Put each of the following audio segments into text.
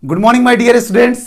Good morning my dear students.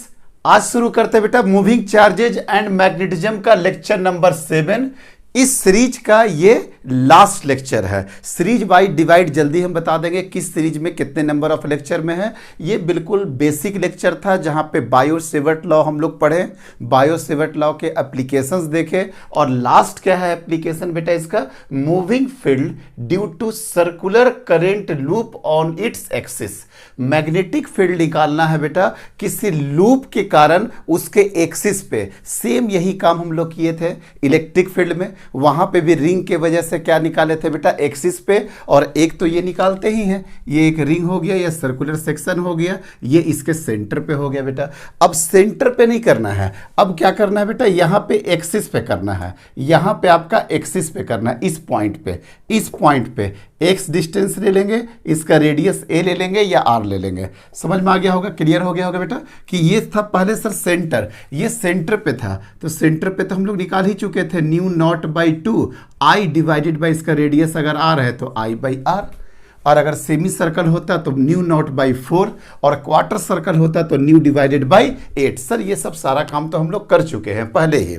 आज शुरू करते हैं बेटा मूविंग चार्जेज एंड मैग्नेटिज्म का लेक्चर नंबर 7। इस सीरीज का ये लास्ट लेक्चर है। सीरीज बाय डिवाइड जल्दी हम बता देंगे किस सीरीज में कितने नंबर ऑफ लेक्चर में है। ये बिल्कुल बेसिक लेक्चर था जहां पे बायो सेवर्ट लॉ हम लोग पढ़े, बायो सेवर्ट लॉ के एप्लीकेशंस देखे और लास्ट क्या है एप्लीकेशन बेटा इसका, moving field due to circular current loop on its axis. Magnetic field निकालना है बेटा किसी लूप के कारण उसके एक्सिस पे। सेम यही काम हम लोग किए थे इलेक्ट्रिक फील्ड में, वहां पे भी रिंग के वजह से क्या निकाले थे बेटा, एक्सिस पे। और एक तो ये निकालते ही हैं, ये एक रिंग हो गया, ये सर्कुलर सेक्शन हो गया, ये इसके सेंटर पे हो गया बेटा। अब सेंटर पे नहीं करना है, अब क्या करना है बेटा, यहां पे एक्सिस पे करना है, यहां पे आपका एक्सिस पे करना है, इस पॉइंट पे, इस पॉइंट पे एक्स डिस्टेंस ले लेंगे, इसका रेडियस ए ले लेंगे या आर ले लेंगे। समझ में आ गया होगा, क्लियर हो गया होगा बेटा कि ये था पहले सर सेंटर, ये सेंटर पे था, तो सेंटर पे तो हम लोग निकाल ही चुके थे new naught by 2 I divided by इसका रेडियस अगर आर है तो आई बाई आर, और अगर सेमी सर्कल होता तो न्यू नॉट बाई 4 और क्वार्टर सर्कल होता तो न्यू डिवाइडेड बाई 8। सर ये सब सारा काम तो हम लोग कर चुके हैं पहले ही,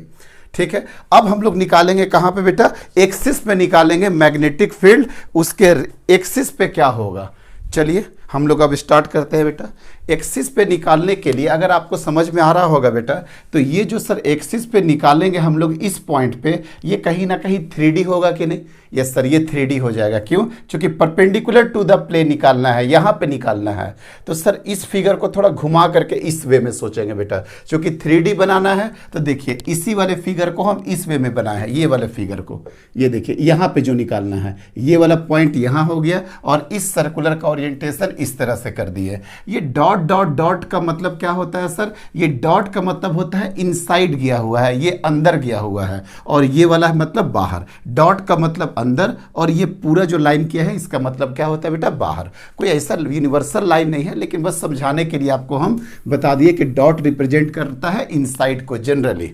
ठीक है। अब हम लोग निकालेंगे कहां पे बेटा, एक्सिस पे निकालेंगे मैग्नेटिक फील्ड, उसके एक्सिस पे क्या होगा। चलिए हम लोग अब स्टार्ट करते हैं बेटा। एक्सिस पे निकालने के लिए अगर आपको समझ में आ रहा होगा बेटा, तो ये जो सर एक्सिस पे निकालेंगे हम लोग इस पॉइंट पे, ये कहीं ना कहीं 3D होगा कि नहीं। यस सर ये 3D हो जाएगा, क्यों, क्योंकि परपेंडिकुलर टू द प्लेन निकालना है, यहाँ पे निकालना है। तो सर इस फिगर को थोड़ा घुमा करके इस वे में सोचेंगे बेटा, क्योंकि 3D बनाना है। तो देखिए इसी वाले फिगर को हम इस वे में बनाए हैं, ये वाले फिगर को, ये देखिए यहाँ पे जो निकालना है, ये वाला पॉइंट यहाँ हो गया और इस सर्कुलर का ओरिएंटेशन इस तरह से कर दिए। ये डॉट डॉट डॉट का मतलब क्या होता है सर, ये डॉट का मतलब होता है इनसाइड गया हुआ है, ये अंदर गया हुआ है, और ये वाला मतलब बाहर। डॉट का मतलब अंदर, और ये पूरा जो लाइन किया है इसका मतलब क्या होता है बेटा, बाहर। कोई ऐसा यूनिवर्सल लाइन नहीं है, लेकिन बस समझाने के लिए आपको हम बता दिए कि डॉट रिप्रेजेंट करता है इनसाइड को जनरली।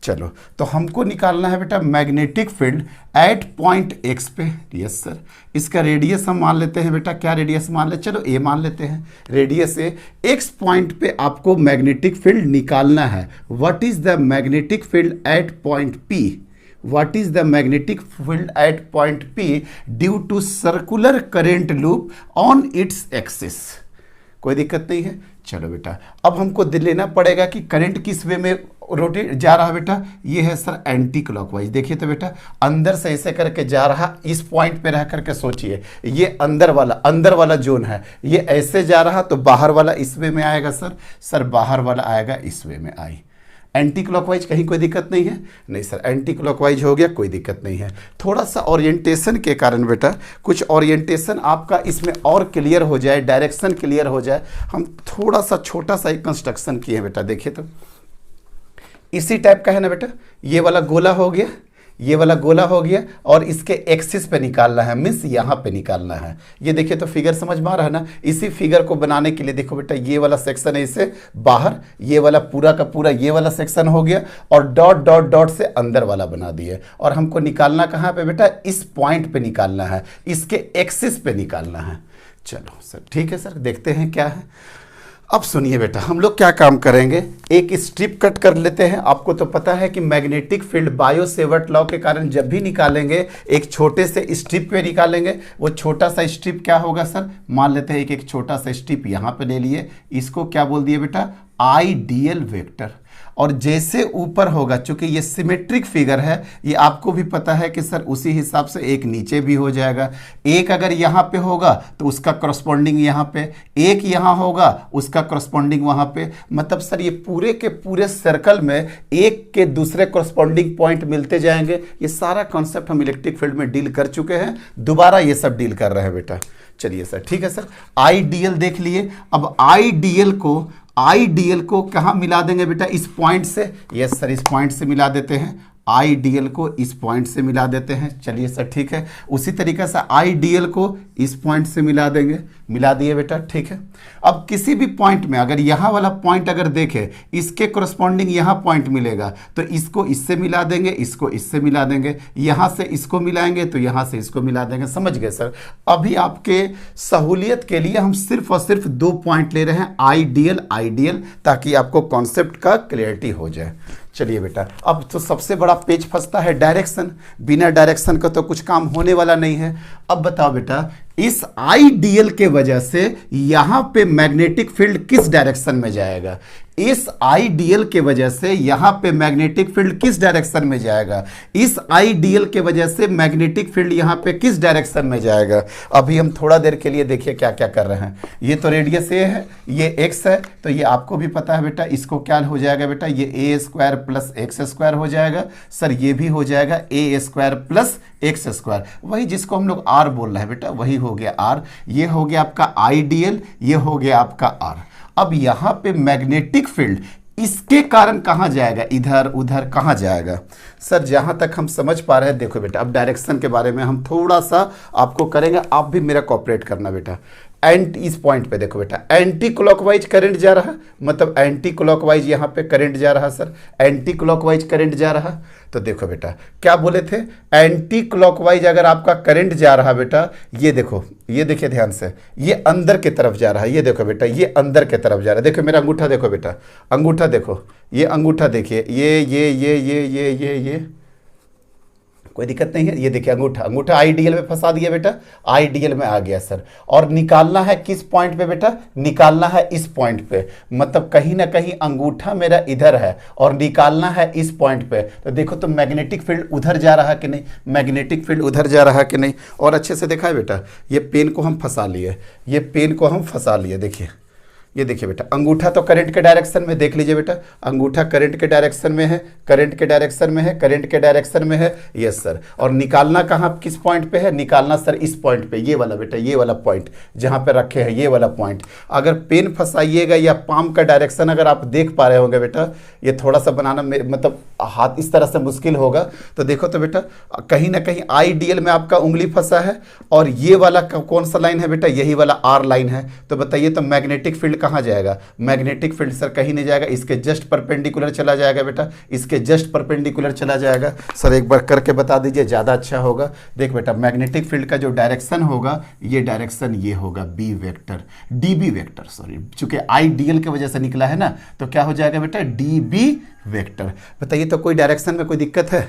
चलो तो हमको निकालना है बेटा magnetic field at point x पे। यस सर, इसका रेडियस हम मान लेते हैं बेटा, क्या रेडियस मान ले, चलो ए मान लेते हैं, रेडियस ए। एक्स पॉइंट पे आपको मैग्नेटिक फील्ड निकालना है। What is the magnetic field at point P, what is the magnetic field at point P due to circular current loop on its axis। कोई दिक्कत नहीं है। चलो बेटा अब हमको लेना पड़ेगा कि करंट किस वे में रोटेट जा रहा है बेटा, ये है सर एंटी क्लॉकवाइज। देखिए तो बेटा अंदर से ऐसे करके जा रहा, इस पॉइंट पे रह करके सोचिए, ये अंदर वाला जोन है, ये ऐसे जा रहा तो बाहर वाला इस वे में आएगा सर बाहर वाला आएगा इस वे में। आई एंटी क्लॉकवाइज कहीं कोई दिक्कत नहीं है, नहीं सर एंटी क्लॉकवाइज हो गया, कोई दिक्कत नहीं है। थोड़ा सा ओरिएंटेशन के कारण बेटा, कुछ ओरिएंटेशन आपका इसमें और क्लियर हो जाए, डायरेक्शन क्लियर हो जाए, हम थोड़ा सा छोटा सा एक कंस्ट्रक्शन किए बेटा। देखिए तो इसी टाइप का है ना बेटा, ये वाला गोला हो गया, ये वाला गोला हो गया, और इसके एक्सिस पे निकालना है, मीन्स यहाँ पे निकालना है। ये देखिए तो फिगर समझ में आ रहा है ना। इसी फिगर को बनाने के लिए देखो बेटा, ये वाला सेक्शन है इसे बाहर, ये वाला पूरा का पूरा ये वाला सेक्शन हो गया, और डॉट डॉट डॉट से अंदर वाला बना दिए। और हमको निकालना कहाँ पे बेटा, इस पॉइंट पे निकालना है, इसके एक्सिस पे निकालना है। चलो सर ठीक है सर, देखते हैं क्या है। अब सुनिए बेटा, हम लोग क्या काम करेंगे, एक स्ट्रिप कट कर लेते हैं। आपको तो पता है कि magnetic field bio Savart law के कारण जब भी निकालेंगे एक छोटे से स्ट्रिप पे निकालेंगे। वो छोटा सा स्ट्रिप क्या होगा सर, मान लेते हैं एक छोटा सा स्ट्रिप यहाँ पे ले लिए, इसको क्या बोल दिए बेटा, आइडियल वेक्टर। और जैसे ऊपर होगा, चूंकि ये सिमेट्रिक फिगर है, ये आपको भी पता है कि सर उसी हिसाब से एक नीचे भी हो जाएगा। एक अगर यहाँ पे होगा तो उसका करस्पॉन्डिंग यहाँ पे, एक यहाँ होगा उसका करस्पॉन्डिंग वहाँ पे। मतलब सर ये पूरे के पूरे सर्कल में एक के दूसरे करस्पॉन्डिंग पॉइंट मिलते जाएंगे। ये सारा कॉन्सेप्ट हम इलेक्ट्रिक फील्ड में डील कर चुके हैं, दोबारा ये सब डील कर रहे हैं बेटा। चलिए सर ठीक है सर, आइडियल देख लिए। अब आइडियल को कहाँ मिला देंगे बेटा, इस पॉइंट से। यस सर इस पॉइंट से मिला देते हैं आईडीएल को इस पॉइंट से मिला देते हैं। चलिए सर ठीक है, उसी तरीके से आईडीएल को इस पॉइंट से मिला देंगे, मिला दिए बेटा, ठीक है। अब किसी भी पॉइंट में अगर यहाँ वाला पॉइंट अगर देखें, इसके कोरस्पॉन्डिंग यहाँ पॉइंट मिलेगा, तो इसको इससे मिला देंगे, इसको इससे मिला देंगे, यहाँ से इसको मिलाएंगे तो यहाँ से इसको मिला देंगे। समझ गए सर? अभी आपके सहूलियत के लिए हम सिर्फ और सिर्फ 2 पॉइंट ले रहे हैं, आईडीएल आईडीएल, ताकि आपको कॉन्सेप्ट का क्लियरिटी हो जाए। चलिए बेटा, अब तो सबसे बड़ा पेज फंसता है डायरेक्शन। बिना डायरेक्शन का तो कुछ काम होने वाला नहीं है। अब बताओ बेटा, इस आईडीएल के वजह से यहां पे मैग्नेटिक फील्ड किस डायरेक्शन में जाएगा? इस आईडीएल के वजह से यहां पे मैग्नेटिक फील्ड किस डायरेक्शन में जाएगा? इस आईडीएल के वजह से मैग्नेटिक फील्ड यहां पे किस डायरेक्शन में जाएगा? अभी हम थोड़ा देर के लिए देखिए क्या क्या कर रहे हैं। ये तो रेडियस ए है, ये एक्स है, तो ये आपको भी पता है बेटा, इसको क्या हो जाएगा बेटा, ये ए स्क्वायर प्लस एक्स स्क्वायर हो जाएगा। सर ये भी हो जाएगा ए स्क्वायर प्लस एक्स स्क्वायर, वही जिसको हम लोग आर बोल रहे हैं बेटा, वही हो गया आर। ये हो गया आपका आईडीएल, ये हो गया आपका आर। अब यहां पे मैग्नेटिक फील्ड इसके कारण कहां जाएगा? इधर उधर कहां जाएगा? सर जहां तक हम समझ पा रहे हैं, देखो बेटा, अब डायरेक्शन के बारे में हम थोड़ा सा आपको करेंगे, आप भी मेरा कोऑपरेट करना बेटा। इस पॉइंट पे देखो बेटा, एंटी क्लॉकवाइज करंट जा रहा, मतलब एंटी क्लॉकवाइज यहाँ पे करंट जा रहा। सर एंटी क्लॉकवाइज करंट जा रहा, तो देखो बेटा क्या बोले थे, एंटी क्लॉकवाइज अगर आपका करंट जा रहा बेटा, ये देखो, ये देखिए ध्यान से, ये अंदर की तरफ जा रहा है। ये देखो बेटा, ये अंदर की तरफ जा रहा है। देखो मेरा अंगूठा देखो बेटा, अंगूठा देखो, ये अंगूठा देखिए, ये कोई दिक्कत नहीं है। ये देखिए अंगूठा, अंगूठा आईडीएल में फंसा दिया बेटा, आईडीएल में आ गया सर। और निकालना है किस पॉइंट पे बेटा? निकालना है इस पॉइंट पे, मतलब कहीं ना कहीं अंगूठा मेरा इधर है और निकालना है इस पॉइंट पे। तो देखो तो मैग्नेटिक फील्ड उधर जा रहा है कि नहीं, मैग्नेटिक फील्ड उधर जा रहा है कि नहीं। और अच्छे से देखा है बेटा, ये पेन को हम फंसा लिए, ये पेन को हम फंसा लिए। देखिए ये देखिए बेटा, अंगूठा तो करंट के डायरेक्शन में, देख लीजिए बेटा, अंगूठा करंट के डायरेक्शन में है, करंट के डायरेक्शन में है, करंट के डायरेक्शन में है। Yes sir. और निकालना कहाँ किस पॉइंट पे है? निकालना सर इस पॉइंट पे, ये वाला बेटा, ये वाला पॉइंट जहाँ पे रखे हैं, ये वाला पॉइंट। अगर पेन फंसाइएगा या पाम का डायरेक्शन अगर आप देख पा रहे होंगे बेटा, ये थोड़ा सा बनाना मतलब हाथ इस तरह से मुश्किल होगा, तो देखो तो बेटा कहीं ना कहीं आईडीएल में आपका उंगली फंसा है। और ये वाला कौन सा लाइन है बेटा? यही वाला आर लाइन है। तो बताइए तो मैग्नेटिक फील्ड कहाँ जाएगा? मैग्नेटिक फील्ड सर कहीं नहीं जाएगा, इसके जस्ट परपेंडिकुलर चला जाएगा बेटा, इसके जस्ट परपेंडिकुलर चला जाएगा। सर एक बार करके बता दीजिए, ज़्यादा अच्छा होगा। देख बेटा, मैग्नेटिक फील्ड का जो डायरेक्शन होगा, ये डायरेक्शन ये होगा B vector, d B vector, sorry, चूंकि आईडीएल की वजह से निकला है ना, तो क्या हो जाएगा बेटा? DB vector. बताइए तो कोई डायरेक्शन में कोई दिक्कत है?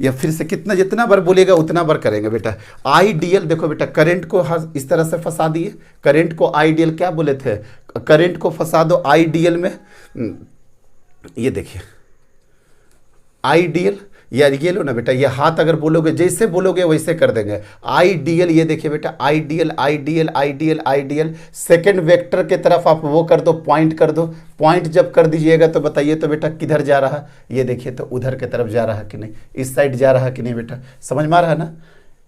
या फिर से कितना, जितना बार बोलेगा उतना बार करेंगे बेटा। आईडीएल देखो बेटा, करंट को इस तरह से फंसा दिए, करंट को आईडीएल क्या बोले थे? करंट को फंसा दो आईडीएल में। ये देखिए आईडीएल, यार ये लो ना बेटा, ये हाथ अगर बोलोगे, जैसे बोलोगे वैसे कर देंगे। आईडीएल, ये देखिए बेटा, IDL IDL IDL IDL, second vector के तरफ आप वो कर दो, पॉइंट कर दो। पॉइंट जब कर दीजिएगा तो बताइए तो बेटा किधर जा रहा है? ये देखिए तो उधर के तरफ जा रहा है कि नहीं, इस साइड जा रहा है कि नहीं बेटा? समझ में आ रहा है ना?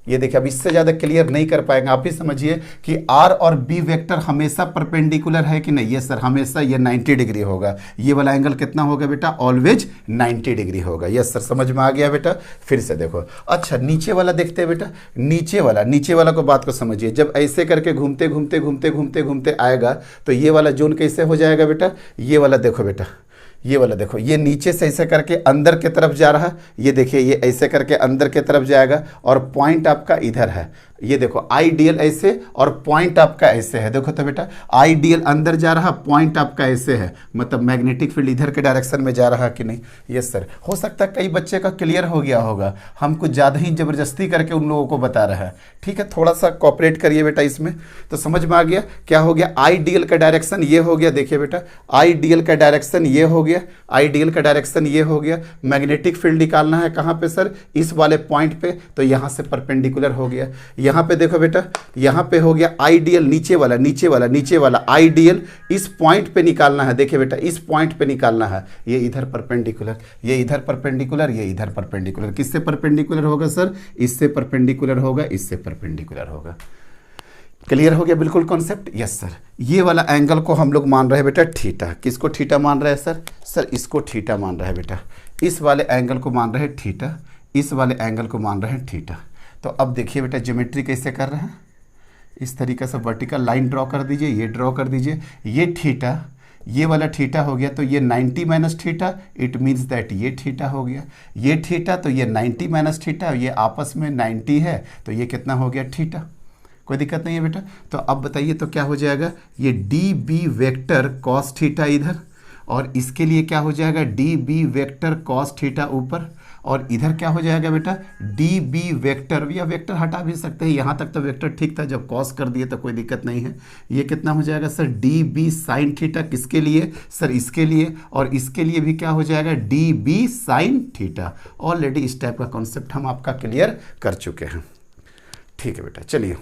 ये देखिए, अब इससे ज़्यादा क्लियर नहीं कर पाएंगे, आप ही समझिए कि आर और बी वेक्टर हमेशा परपेंडिकुलर है कि नहीं। ये सर हमेशा ये 90 डिग्री होगा। ये वाला एंगल कितना होगा बेटा? ऑलवेज 90 डिग्री होगा। यस सर, समझ में आ गया बेटा। फिर से देखो, अच्छा नीचे वाला देखते हैं बेटा, नीचे वाला को बात को समझिए। जब ऐसे करके घूमते घूमते घूमते घूमते घूमते आएगा तो ये वाला जोन कैसे हो जाएगा बेटा? ये वाला देखो बेटा, ये वाला देखो, ये नीचे से ऐसे करके अंदर के तरफ जा रहा है। ये देखिए, ये ऐसे करके अंदर के तरफ जाएगा और पॉइंट आपका इधर है। ये देखो आईडीएल ऐसे और पॉइंट आपका ऐसे है। देखो तो बेटा, आईडीएल अंदर जा रहा, पॉइंट आपका ऐसे है, मतलब मैग्नेटिक फील्ड इधर के डायरेक्शन में जा रहा कि नहीं। Yes sir. हो सकता है कई बच्चे का क्लियर हो गया होगा, हम कुछ ज़्यादा ही ज़बरदस्ती करके उन लोगों को बता रहे हैं। ठीक है, थोड़ा सा कॉपरेट करिए बेटा इसमें, तो समझ में आ गया क्या हो गया। आईडीएल का डायरेक्शन ये हो गया, देखिए बेटा, आईडीएल का डायरेक्शन ये हो गया, आईडीएल का डायरेक्शन ये हो गया। मैग्नेटिक फील्ड निकालना है कहाँ पे सर? इस वाले पॉइंट पे, तो यहाँ से परपेंडिकुलर हो गया। यहाँ पे देखो बेटा, यहाँ पे हो गया आईडीएल, नीचे वाला आईडीएल इस पॉइंट पे निकालना है। देखिए बेटा, इस पॉइंट पे निकालना है। ये इधर परपेंडिकुलर, ये इधर परपेंडिकुलर, ये इधर परपेंडिकुलर। किससे परपेंडिकुलर होगा सर? इससे परपेंडिकुलर होगा, इससे परपेंडिकुलर होगा। क्लियर हो गया बिल्कुल कॉन्सेप्ट? Yes sir. ये वाला एंगल को हम लोग मान रहे हैं बेटा थीटा। किसको थीटा मान रहे हैं सर? सर इसको थीटा मान रहे हैं बेटा। इस वाले एंगल को मान रहे हैं थीटा, इस वाले एंगल को मान रहे हैं थीटा। तो अब देखिए बेटा ज्योमेट्री कैसे कर रहे हैं, इस तरीके से वर्टिकल लाइन ड्रॉ कर दीजिए, ये ड्रॉ कर दीजिए, ये थीटा, ये वाला थीटा हो गया तो ये 90 minus theta, it means that ये थीटा हो गया, ये थीटा तो ये 90 माइनस थीटा, ये आपस में 90 है तो ये कितना हो गया थीटा। कोई दिक्कत नहीं है बेटा। तो अब बताइए तो क्या हो जाएगा, ये d B vector cos theta इधर, और इसके लिए क्या हो जाएगा d B vector cos theta ऊपर, और इधर क्या हो जाएगा बेटा डी बी वेक्टर, या वेक्टर हटा भी सकते हैं, यहाँ तक तो वेक्टर ठीक था, जब कॉस कर दिए तो कोई दिक्कत नहीं है। ये कितना हो जाएगा sir d B sine theta, किसके लिए सर इसके लिए, और इसके लिए भी क्या हो जाएगा d B sine theta. Already इस टाइप का कॉन्सेप्ट हम आपका क्लियर कर चुके हैं। ठीक है बेटा, चलिए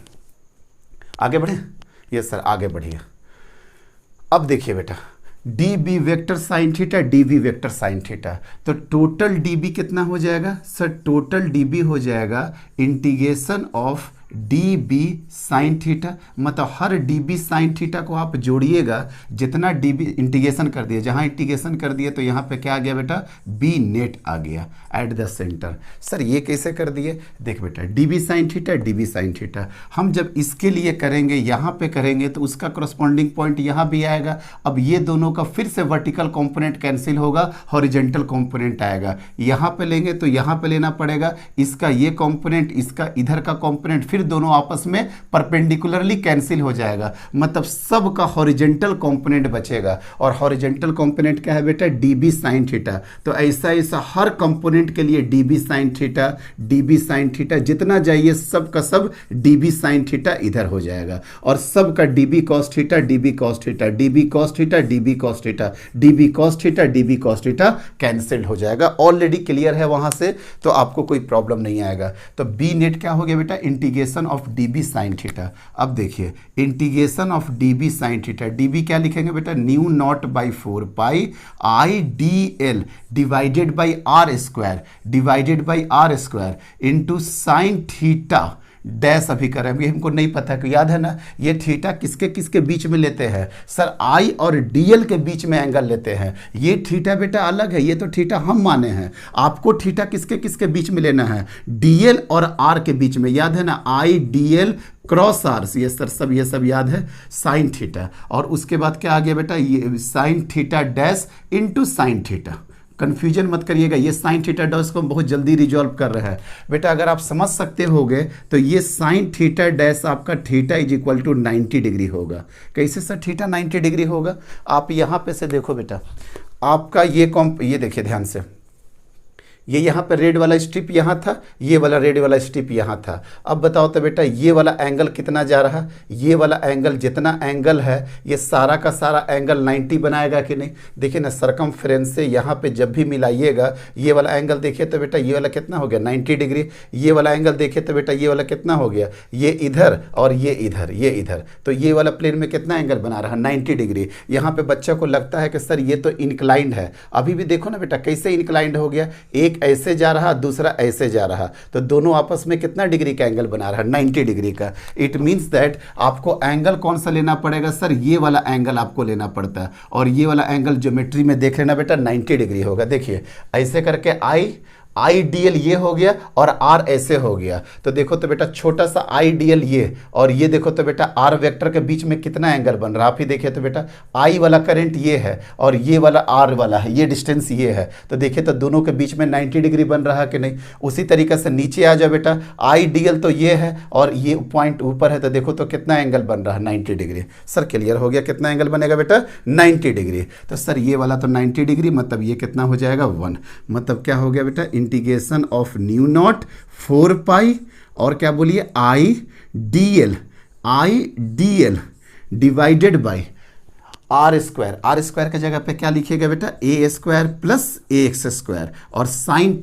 आगे बढ़े। यस सर आगे बढ़िए। अब देखिए बेटा d B vector sine theta, d B vector sine theta, तो टोटल डी बी कितना हो जाएगा सर, टोटल डी बी हो जाएगा integration of d B sine theta, मतलब हर डी बी साइन थीटा को आप जोड़िएगा, जितना डी बी इंटीग्रेशन कर दिए, जहाँ इंटीग्रेशन कर दिए तो यहाँ पे क्या आ गया बेटा बी नेट आ गया एट द सेंटर। सर ये कैसे कर दिए, देख बेटा d B sine theta, d B sine theta, हम जब इसके लिए करेंगे यहाँ पे करेंगे तो उसका करस्पॉन्डिंग पॉइंट यहाँ भी आएगा। अब ये दोनों का फिर से वर्टिकल कॉम्पोनेंट कैंसिल होगा, हॉरिजेंटल कॉम्पोनेंट आएगा, यहाँ पे लेंगे तो यहाँ पे लेना पड़ेगा, इसका ये कॉम्पोनेंट, इसका इधर का कॉम्पोनेंट, फिर दोनों आपस में परपेंडिकुलरली कैंसिल हो जाएगा, मतलब सब का हॉरिजेंटल कंपोनेंट बचेगा। और हॉरिजेंटल कंपोनेंट क्या है बेटा डीबी साइन थीटा। तो ऐसा ऐसा हर कंपोनेंट के लिए dB sine theta, dB sine theta, जितना जाइए सब का सब डीबी साइन थीटा इधर हो जाएगा, और सब का dB cos theta, dB cos theta, dB cos theta, dB cos theta, dB cos theta, dB cos theta cancelled हो जाएगा। ऑलरेडी क्लियर है वहां से, तो आपको कोई प्रॉब्लम नहीं आएगा। तो बी नेट क्या हो गया बेटा integration of db sin theta. अब देखिए integration of db sin theta, db क्या लिखेंगे बेटा mu naught by 4 pi I d l divided by r square, divided by r square into sine theta dash अभी करेंगे, हमको नहीं पता कि याद है ना ये थीटा किसके किसके बीच में लेते हैं सर, आई और डीएल के बीच में एंगल लेते हैं। ये थीटा बेटा अलग है, ये तो थीटा हम माने हैं, आपको थीटा किसके किसके बीच में लेना है डीएल और आर के बीच में, याद है ना आई डीएल क्रॉस आर, ये सर सब ये सब याद है साइन थीटा। और उसके बाद क्या आ गया बेटा ये sine theta dash into sine theta. Confusion मत करिएगा, ये साइन थीटा डैश को बहुत जल्दी रिजॉल्व कर रहा है बेटा, अगर आप समझ सकते होगे तो ये साइन थीटा डैश आपका theta is equal to 90 degree होगा। कैसे सर थीटा 90 डिग्री होगा, आप यहाँ पे से देखो बेटा, आपका ये देखिए ध्यान से, ये यहाँ पे रेड वाला स्ट्रिप यहाँ था, ये वाला रेड वाला स्ट्रिप यहाँ था। अब बताओ तो बेटा ये वाला एंगल कितना जा रहा, ये वाला एंगल जितना एंगल है ये सारा का सारा एंगल 90 बनाएगा कि नहीं। देखिए ना सरकमफ्रेंस से यहाँ पे जब भी मिलाइएगा ये वाला एंगल देखिए तो बेटा ये वाला कितना हो गया 90 डिग्री, ये वाला एंगल देखिए तो बेटा ये वाला कितना हो गया, ये इधर और ये इधर, ये इधर, तो ये वाला प्लेन में कितना एंगल बना रहा 90 डिग्री। यहाँ पे बच्चा को लगता है कि सर ये तो इंक्लाइंड है, अभी भी देखो ना बेटा कैसे इंक्लाइंड हो गया, एक ऐसे जा रहा दूसरा ऐसे जा रहा, तो दोनों आपस में कितना डिग्री का एंगल बना रहा 90 डिग्री का। इट मींस दैट आपको एंगल कौन सा लेना पड़ेगा सर, ये वाला एंगल आपको लेना पड़ता है, और ये वाला एंगल ज्योमेट्री में देख लेना बेटा 90 डिग्री होगा। देखिए ऐसे करके आई डी एल ये हो गया और आर ऐसे हो गया, तो देखो तो बेटा छोटा सा आई डी एल ये, और ये देखो तो बेटा आर वेक्टर के बीच में कितना एंगल बन रहा, आप ही देखिए तो बेटा आई वाला करंट ये है और ये वाला आर वाला है, ये डिस्टेंस ये है, तो देखिए तो दोनों के बीच में 90 डिग्री बन रहा कि नहीं। उसी तरीके से नीचे आ जाओ बेटा, आई डी एल तो ये है और ये पॉइंट ऊपर है, तो देखो तो कितना एंगल बन रहा है 90 डिग्री। सर क्लियर हो गया, कितना एंगल बनेगा बेटा 90 डिग्री। तो सर ये वाला तो 90 डिग्री, मतलब ये कितना हो जाएगा 1, मतलब क्या हो गया बेटा integration of mu naught 4 pi और क्या बोलिए I d l divided by r square, r square की जगह पे क्या लिखिएगा बेटा a square plus a x square, और साइन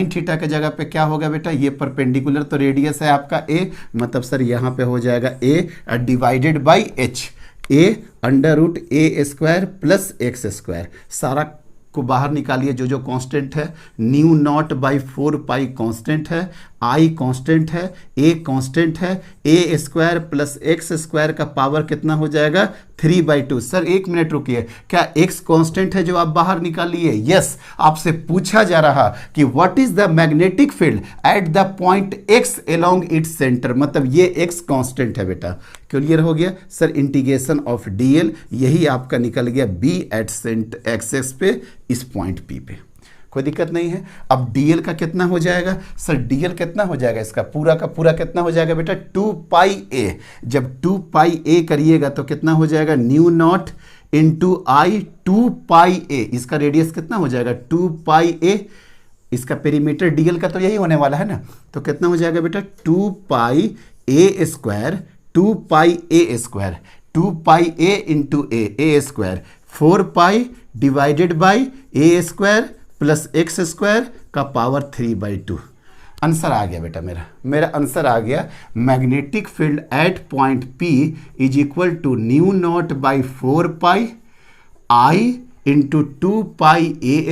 थीटा के जगह पे क्या होगा बेटा ये परपेंडिकुलर तो रेडियस है आपका ए, मतलब सर यहाँ पे हो जाएगा a divided by h, a under root a square plus x square, सारा को बाहर निकालिए जो जो कांस्टेंट है, mu naught by 4 pi constant है, आई कांस्टेंट है, ए कांस्टेंट है, a square plus x square का पावर कितना हो जाएगा 3/2। सर एक मिनट रुकिए, क्या एक्स कांस्टेंट है जो आप बाहर निकालिए? यस, आपसे पूछा जा रहा कि what is the magnetic field at the point x along its centre, मतलब ये एक्स कांस्टेंट है बेटा। क्लियर हो गया सर? इंटीग्रेशन ऑफ डीएल, यही आपका निकल गया बी एट सेंट एक्स पे, इस पॉइंट पी पे। कोई दिक्कत नहीं है। अब डीएल का कितना हो जाएगा? सर डीएल कितना हो जाएगा? इसका पूरा का पूरा कितना हो जाएगा बेटा? 2πa। जब 2πa करिएगा तो कितना हो जाएगा? Mu not into I 2πa। इसका रेडियस कितना हो जाएगा? 2πa। इसका पेरीमीटर डीएल का तो यही होने वाला है ना, तो कितना हो जाएगा बेटा? 2πa square, 2πa square, 2πa into a square, 4π divided by a square plus x square का पावर 3/2। आंसर आ गया बेटा, मेरा आंसर आ गया। Magnetic field at point P is equal to mu naught by 4π I into 2πa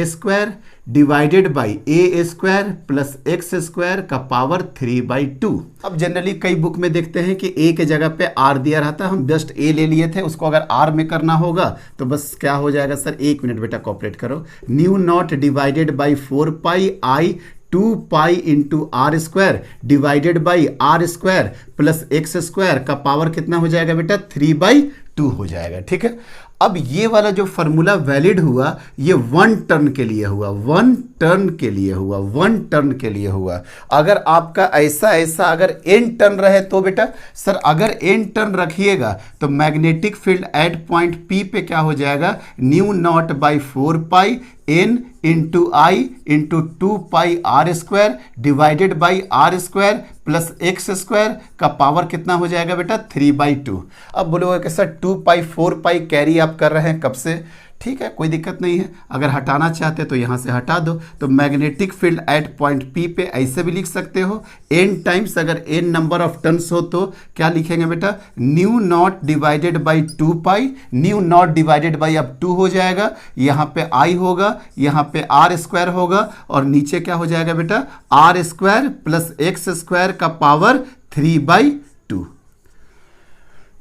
square divided by a square plus x square का power 3/2। अब generally कई बुक में देखते हैं कि ए के जगह पे आर दिया रहता है, हम जस्ट ए ले लिए थे, उसको अगर आर में करना होगा तो बस क्या हो जाएगा सर? एक मिनट बेटा कॉपरेट करो। Mu naught divided by 4π I 2π into r square divided by r square plus x square का पावर कितना हो जाएगा बेटा? 3/2 हो जाएगा। ठीक है, अब ये वाला जो फॉर्मूला वैलिड हुआ ये 1 टर्न के लिए हुआ, 1 टर्न के लिए हुआ, 1 टर्न के लिए हुआ। अगर आपका ऐसा अगर n टर्न रहे तो बेटा, सर अगर n टर्न रखिएगा तो magnetic field at point P पे क्या हो जाएगा? Mu naught by 4π n into I into 2π r square divided by r square plus x square का पावर कितना हो जाएगा बेटा? 3/2। अब बोलोगे कि सर 2π 4π कैरी आप कर रहे हैं कब से? ठीक है, कोई दिक्कत नहीं है, अगर हटाना चाहते हैं तो यहाँ से हटा दो। तो magnetic field at point P पे ऐसे भी लिख सकते हो n टाइम्स, अगर n नंबर ऑफ टर्न्स हो तो क्या लिखेंगे बेटा? Mu naught divided by 2π, mu naught divided by अब 2 हो जाएगा, यहाँ पे i होगा, यहाँ पे आर स्क्वायर होगा और नीचे क्या हो जाएगा बेटा? R square plus x square का पावर 3/2।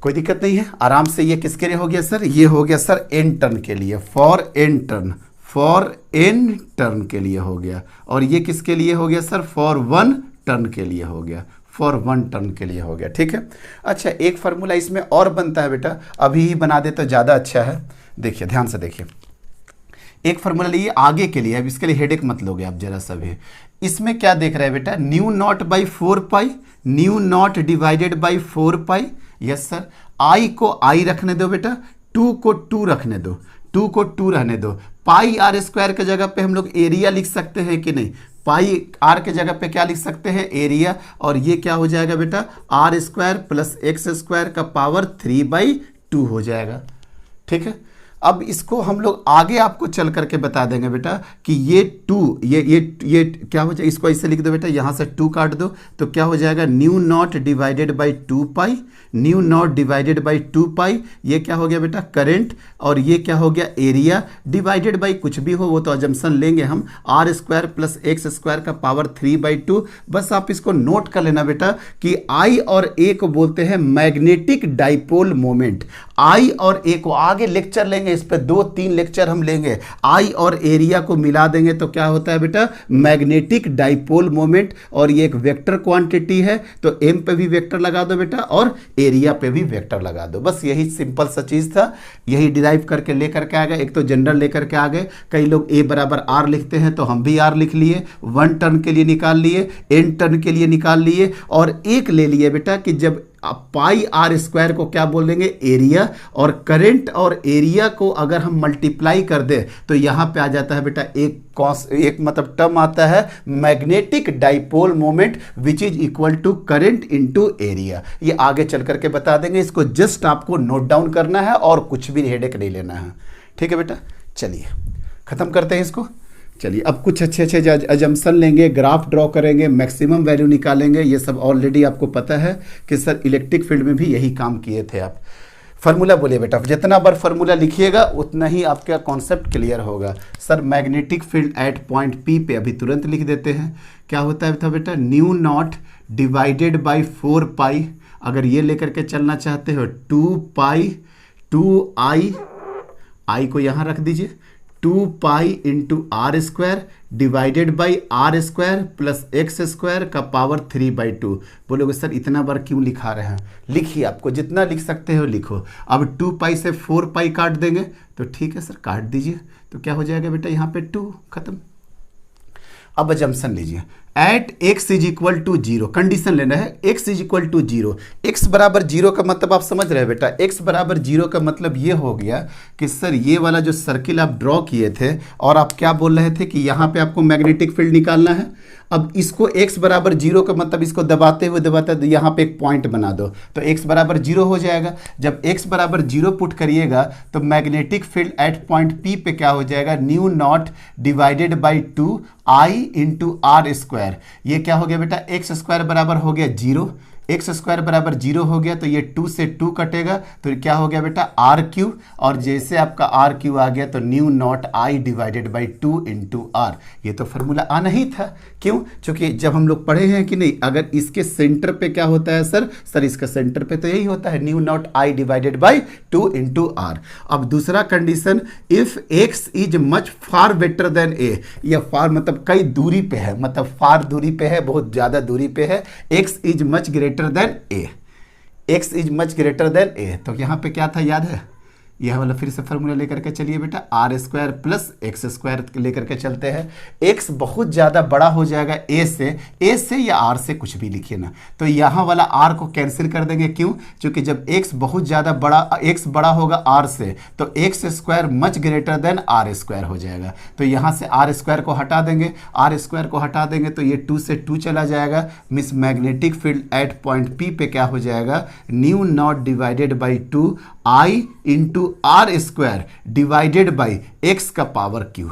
कोई दिक्कत नहीं है, आराम से। ये किसके लिए हो गया सर? ये हो गया सर n टर्न के लिए, फॉर n टर्न के लिए हो गया। और ये किसके लिए हो गया सर? फॉर 1 टर्न के लिए हो गया, फॉर 1 टर्न के लिए हो गया। ठीक है, अच्छा एक फार्मूला इसमें और बनता है बेटा, अभी ही बना दे तो ज़्यादा अच्छा है। देखिए ध्यान से देखिए, एक फार्मूला लिए आगे के लिए, अब इसके लिए हेडेक मत लोगे आप जरा सा भी। इसमें क्या देख रहे हैं बेटा? Mu naught by 4π, mu naught divided by 4π। Yes sir, I को आई रखने दो बेटा, 2 को 2 रखने दो, 2 को 2 रहने दो। पाई आर स्क्वायर के जगह पे हम लोग एरिया लिख सकते हैं कि नहीं? पाई आर के जगह पे क्या लिख सकते हैं? एरिया। और ये क्या हो जाएगा बेटा? R square plus x square का पावर 3/2 हो जाएगा। ठीक है, अब इसको हम लोग आगे आपको चल करके बता देंगे बेटा कि ये 2 ये क्या हो जाएगा? इसको ऐसे लिख दो बेटा, यहाँ से 2 काट दो तो क्या हो जाएगा? Mu naught divided by 2π, mu naught divided by 2π। ये क्या हो गया बेटा? करंट। और ये क्या हो गया? एरिया डिवाइडेड बाई कुछ भी हो वो तो अजम्पशन लेंगे हम, r square plus x square का पावर 3/2। बस आप इसको नोट कर लेना बेटा कि आई और ए को बोलते हैं मैग्नेटिक डाइपोल मोमेंट। आई और ए को आगे लेक्चर लेंगे, इस पे 2-3 लेक्चर हम लेंगे। आई और एरिया को मिला देंगे तो क्या होता है बेटा? Magnetic dipole moment. और ये एक वेक्टर क्वांटिटी है तो एम पे भी वेक्टर लगा दो बेटा और एरिया पे भी वेक्टर लगा दो। बस यही सिंपल सा चीज था, यही डिराइव करके लेकर के आ गए। एक तो जनरल लेकर के आ गए, कई लोग ए बराबर आर लिखते हैं तो हम भी आर लिख लिए, 1 टर्न के लिए निकाल लिए, n टर्न के लिए निकाल लिए। और एक ले लिए बेटा कि जब पाई आर स्क्वायर को क्या बोल देंगे? एरिया। और करंट और एरिया को अगर हम मल्टीप्लाई कर दे तो यहां पे आ जाता है बेटा एक मतलब टर्म आता है magnetic dipole moment which is equal to current into area. ये आगे चल करके बता देंगे, इसको जस्ट आपको नोट डाउन करना है और कुछ भी हेडेक नहीं लेना है। ठीक है बेटा, चलिए खत्म करते हैं इसको। चलिए अब कुछ अच्छे अजम्पशन लेंगे, ग्राफ ड्रॉ करेंगे, मैक्सिमम वैल्यू निकालेंगे। ये सब ऑलरेडी आपको पता है कि सर इलेक्ट्रिक फील्ड में भी यही काम किए थे आप। फार्मूला बोलिए बेटा, जितना बार फार्मूला लिखिएगा उतना ही आपका कॉन्सेप्ट क्लियर होगा। Sir magnetic field at point P पे अभी तुरंत लिख देते हैं। क्या होता है था बेटा, न्यू नॉट डिवाइडेड बाई 4 पाई, अगर ये लेकर के चलना चाहते हो 2 पाई 2 आई को यहाँ रख दीजिए, 2 pi into r square divided by r square plus x square का पावर 3/2। बोलोगे सर इतना बार क्यों लिखा रहे हैं? लिखिए, आपको जितना लिख सकते हो लिखो। अब 2 पाई से 4 पाई काट देंगे तो ठीक है सर, काट दीजिए, तो क्या हो जाएगा बेटा यहाँ पे 2, खत्म। अब अजम्पशन लीजिए, at x is equal to 0, condition लेना है, x is equal to 0। x बराबर 0 का मतलब आप समझ रहे हैं बेटा, x बराबर 0 का मतलब ये हो गया कि सर ये वाला जो सर्किल आप ड्रॉ किए थे और आप क्या बोल रहे थे कि यहाँ पे आपको मैग्नेटिक फील्ड निकालना है। अब इसको x बराबर 0 का मतलब इसको दबाते हुए यहाँ पे एक पॉइंट बना दो तो x बराबर 0 हो जाएगा। जब x बराबर 0 पुट करिएगा तो magnetic field at point P पे क्या हो जाएगा, mu naught divided by 2 I into r square. ये क्या हो गया बेटा, एक्स स्क्वायर बराबर हो गया 0, एक्स स्क्वायर बराबर 0 हो गया तो ये 2 से 2 कटेगा तो क्या हो गया बेटा आर क्यू, और जैसे आपका आर क्यू आ गया तो mu naught I divided by 2 into r. ये तो फार्मूला आना ही था, क्यों? क्योंकि जब हम लोग पढ़े हैं कि नहीं, अगर इसके सेंटर पे क्या होता है सर इसका सेंटर पे तो यही होता है mu naught I divided by 2 into r. अब दूसरा condition, if x is much far better than a, या फार मतलब कई दूरी पे है, मतलब फार दूरी पे है, बहुत ज्यादा दूरी पे है, x is much greater than a, x is much greater than a, तो यहां पे क्या था याद है, यह वाला फिर से फॉर्मूला लेकर के चलिए बेटा, r square plus x square लेकर के चलते हैं। x बहुत ज़्यादा बड़ा हो जाएगा a से या r से, कुछ भी लिखिए ना, तो यहाँ वाला r को कैंसिल कर देंगे, क्यों? क्योंकि जब x बहुत ज़्यादा बड़ा, x बड़ा होगा r से तो x square much greater than r square हो जाएगा, तो यहाँ से आर स्क्वायर को हटा देंगे, आर स्क्वायर को हटा देंगे तो ये 2 से 2 चला जाएगा। मिस magnetic field at point P पे क्या हो जाएगा, mu naught divided by 2 I into r square divided by x का पावर क्यू,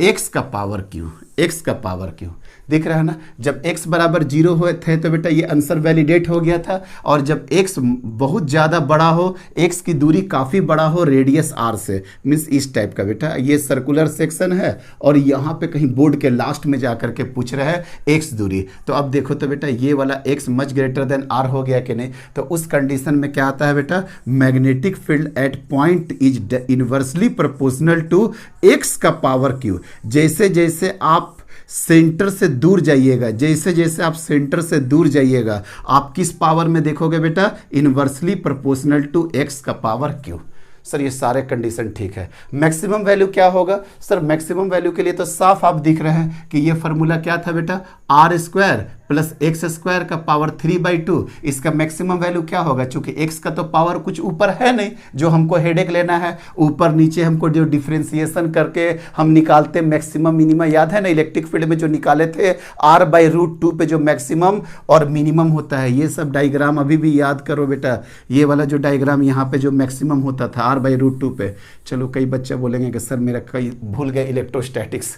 एक्स का पावर क्यू, एक्स का पावर क्यू। दिख रहा है ना, जब x बराबर 0 हुए थे तो बेटा ये आंसर वैलिडेट हो गया था, और जब x बहुत ज़्यादा बड़ा हो, x की दूरी काफ़ी बड़ा हो रेडियस r से, मीन्स इस टाइप का बेटा ये सर्कुलर सेक्शन है और यहाँ पे कहीं बोर्ड के लास्ट में जा करके पूछ रहा है x दूरी, तो अब देखो तो बेटा ये वाला x much greater than r हो गया कि नहीं, तो उस कंडीशन में क्या आता है बेटा, magnetic field at point is inversely proportional to x का पावर क्यू। जैसे जैसे आप सेंटर से दूर जाइएगा, जैसे जैसे आप सेंटर से दूर जाइएगा आप किस पावर में देखोगे बेटा, इनवर्सली प्रोपोर्शनल टू एक्स का पावर क्यू। सर ये सारे कंडीशन ठीक है। मैक्सिमम वैल्यू क्या होगा सर, मैक्सिमम वैल्यू के लिए तो साफ आप दिख रहे हैं कि ये फार्मूला क्या था बेटा, r square plus x square का पावर 3/2। इसका मैक्सिमम वैल्यू क्या होगा, चूंकि एक्स का तो पावर कुछ ऊपर है नहीं जो हमको हेडेक लेना है, ऊपर नीचे हमको जो डिफ्रेंसिएशन करके हम निकालते मैक्सिमम मिनिमम, याद है ना इलेक्ट्रिक फील्ड में जो निकाले थे r/√2 पे जो मैक्सिमम और मिनिमम होता है, ये सब डायग्राम अभी भी याद करो बेटा। ये वाला जो डायग्राम यहाँ पे जो मैक्सिमम होता था r/√2 पे, चलो कई बच्चे बोलेंगे कि सर मेरा कई भूल गए इलेक्ट्रोस्टैटिक्स,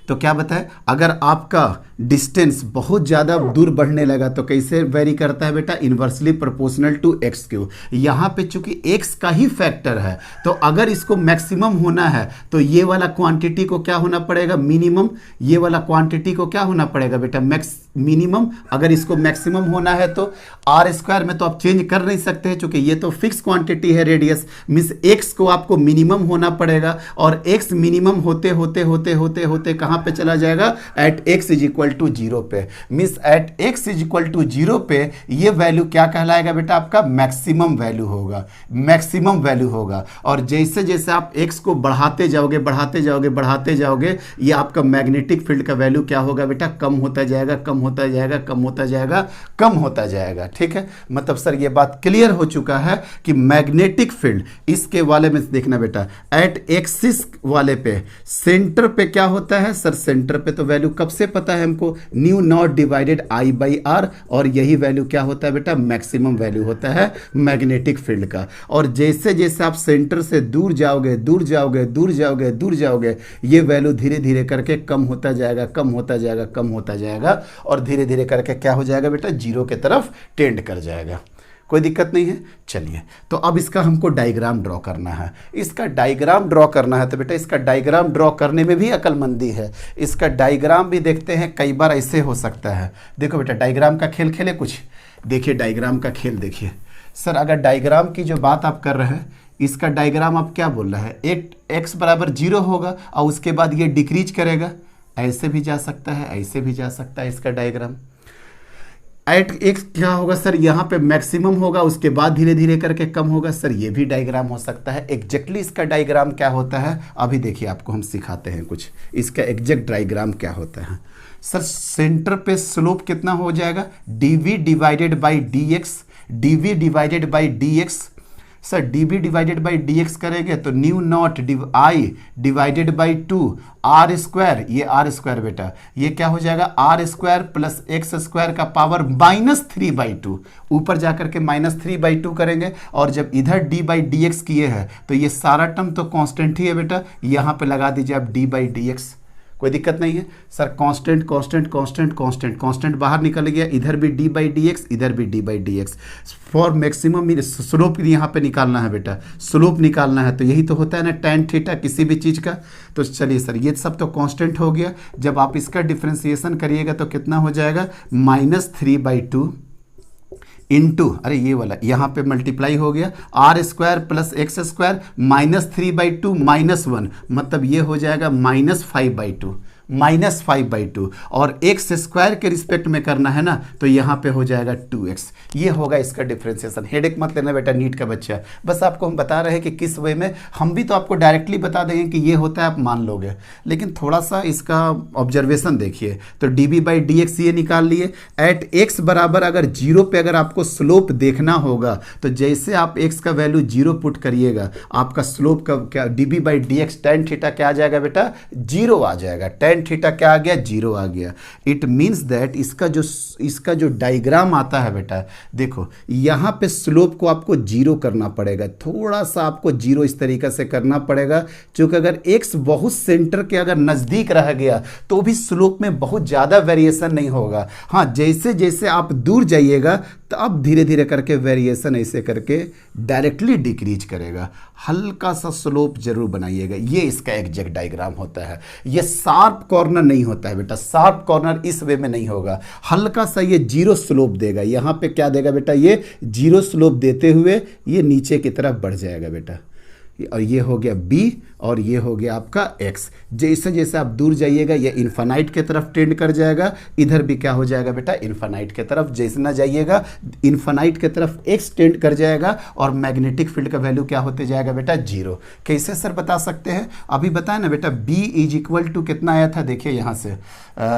तो क्या बताए, अगर आपका डिस्टेंस बहुत ज़्यादा दूर बढ़ने लगा तो कैसे वेरी करता है बेटा, inversely proportional to x cube. यहाँ पे चूंकि एक्स का ही फैक्टर है तो अगर इसको मैक्सिमम होना है तो ये वाला क्वांटिटी को क्या होना पड़ेगा, मिनिमम, ये वाला क्वांटिटी को क्या होना पड़ेगा बेटा, मिनिमम। अगर इसको मैक्सिमम होना है तो आर स्क्वायर में तो आप चेंज कर नहीं सकते हैं क्योंकि ये तो फिक्स क्वांटिटी है रेडियस, मीन्स एक्स को आपको मिनिमम होना पड़ेगा, और एक्स मिनिमम होते होते होते होते होते कहाँ पे चला जाएगा, at x is equal to 0 पे। Means at x is equal to 0 पे ये वैल्यू क्या कहलाएगा बेटा, आपका मैक्सिमम वैल्यू होगा, मैक्सिमम वैल्यू होगा। और जैसे जैसे आप एक्स को बढ़ाते जाओगे बढ़ाते जाओगे बढ़ाते जाओगे, ये आपका मैग्नेटिक फील्ड का वैल्यू क्या होगा बेटा, कम होता जाएगा कम होता जाएगा कम होता जाएगा कम होता जाएगा। ठीक है, मतलब सर ये बात क्लियर हो चुका है कि मैग्नेटिक फील्ड, इसके वाले में देखना बेटा, एट एक्सिस वाले पे सेंटर पे क्या होता है सर, सेंटर पे तो वैल्यू कब से पता है हमको, mu naught divided I by r, और यही वैल्यू क्या होता है बेटा, मैक्सिमम वैल्यू होता है मैग्नेटिक फील्ड का। और जैसे जैसे आप सेंटर से दूर जाओगे दूर जाओगे दूर जाओगे दूर जाओगे, ये वैल्यू धीरे धीरे करके कम होता जाएगा कम होता जाएगा कम होता जाएगा, और धीरे धीरे करके क्या हो जाएगा बेटा, 0 के तरफ टेंड कर जाएगा। कोई दिक्कत नहीं है। चलिए, तो अब इसका हमको डायग्राम ड्रॉ करना है। इसका डायग्राम ड्रॉ करना है तो बेटा इसका डायग्राम ड्रॉ करने में भी अक्लमंदी है। इसका डायग्राम भी देखते हैं, कई बार ऐसे हो सकता है। देखो बेटा, डायग्राम का खेल खेले कुछ। देखिए डायग्राम का खेल देखिए। सर अगर डायग्राम की जो बात आप कर रहे हैं, इसका डायग्राम आप क्या बोल रहे हैं, एक एक्स बराबर 0 होगा और उसके बाद ये डिक्रीज करेगा। ऐसे भी जा सकता है, ऐसे भी जा सकता है इसका डायग्राम। एट एक्स क्या होगा सर, यहाँ पे मैक्सिमम होगा, उसके बाद धीरे धीरे करके कम होगा। सर ये भी डायग्राम हो सकता है। एग्जैक्टली इसका डायग्राम क्या होता है अभी देखिए, आपको हम सिखाते हैं कुछ। इसका एग्जैक्ट डायग्राम क्या होता है सर, सेंटर पे स्लोप कितना हो जाएगा, dv divided by dx, dv divided by dx। Sir dv divided by dx करेंगे तो mu naught i divided by 2 r square, ये आर स्क्वायर बेटा, ये क्या हो जाएगा r square plus x square का पावर -3/2। ऊपर जाकर के -3/2 करेंगे, और जब इधर d बाई डी एक्स किए हैं तो ये सारा टर्म तो कांस्टेंट ही है बेटा, यहाँ पे लगा दीजिए आप d बाई डी एक्स, कोई दिक्कत नहीं है। Sir constant constant constant constant constant बाहर निकल गया, इधर भी d बाई डी एक्स, इधर भी d by D x. For maximum slope यहाँ पे निकालना है बेटा, स्लोप निकालना है, तो यही तो होता है ना tan थीटा किसी भी चीज़ का। तो चलिए सर ये सब तो कांस्टेंट हो गया। जब आप इसका डिफ्रेंसिएशन करिएगा तो कितना हो जाएगा, -3/2 इंटू, अरे ये वाला यहाँ पे मल्टीप्लाई हो गया, r square plus x square -3/2 -1, मतलब ये हो जाएगा -5/2, -5/2। और एक्स स्क्वायर के रिस्पेक्ट में करना है ना, तो यहाँ पे हो जाएगा 2x। ये होगा इसका डिफ्रेंसिएशन। हेडेक मत लेना बेटा नीट का बच्चा, बस आपको हम बता रहे हैं कि किस वे में। हम भी तो आपको डायरेक्टली बता देंगे कि ये होता है, आप मान लोगे, लेकिन थोड़ा सा इसका ऑब्जर्वेशन देखिए। तो dv बाई डी एक्स ये निकाल लिए। एट x बराबर अगर 0 पे अगर आपको स्लोप देखना होगा तो जैसे आप x का वैल्यू 0 पुट करिएगा, आपका स्लोप का क्या dv by D x tan theta क्या आ जाएगा बेटा, 0 आ जाएगा। tan थीटा क्या आ गया, 0 आ गया। इट मीन्स दैट इसका जो डायग्राम आता है बेटा, देखो यहाँ पे स्लोप को आपको 0 करना पड़ेगा, थोड़ा सा आपको 0 इस तरीके से करना पड़ेगा, क्योंकि अगर x बहुत सेंटर के अगर नज़दीक रह गया तो भी स्लोप में बहुत ज़्यादा वेरिएशन नहीं होगा। हाँ, जैसे जैसे आप दूर जाइएगा तो अब धीरे धीरे करके वेरिएशन ऐसे करके डायरेक्टली डिक्रीज करेगा। हल्का सा स्लोप जरूर बनाइएगा। ये इसका एग्जैक्ट डायग्राम होता है। ये शार्प कॉर्नर नहीं होता है बेटा, शार्प कॉर्नर इस वे में नहीं होगा। हल्का सा ये 0 स्लोप देगा। यहाँ पे क्या देगा बेटा, ये 0 स्लोप देते हुए ये नीचे की तरफ बढ़ जाएगा बेटा। और ये हो गया b और ये हो गया आपका x। जैसे जैसे आप दूर जाइएगा ये इन्फानाइट की तरफ टेंड कर जाएगा। इधर भी क्या हो जाएगा बेटा, इन्फानाइट की तरफ। जैसे ना जाइएगा इन्फानाइट की तरफ x टेंड कर जाएगा और मैग्नेटिक फील्ड का वैल्यू क्या होते जाएगा बेटा, 0। कैसे सर बता सकते हैं, अभी बताया ना बेटा, b इज इक्वल टू कितना आया था, देखिए यहाँ से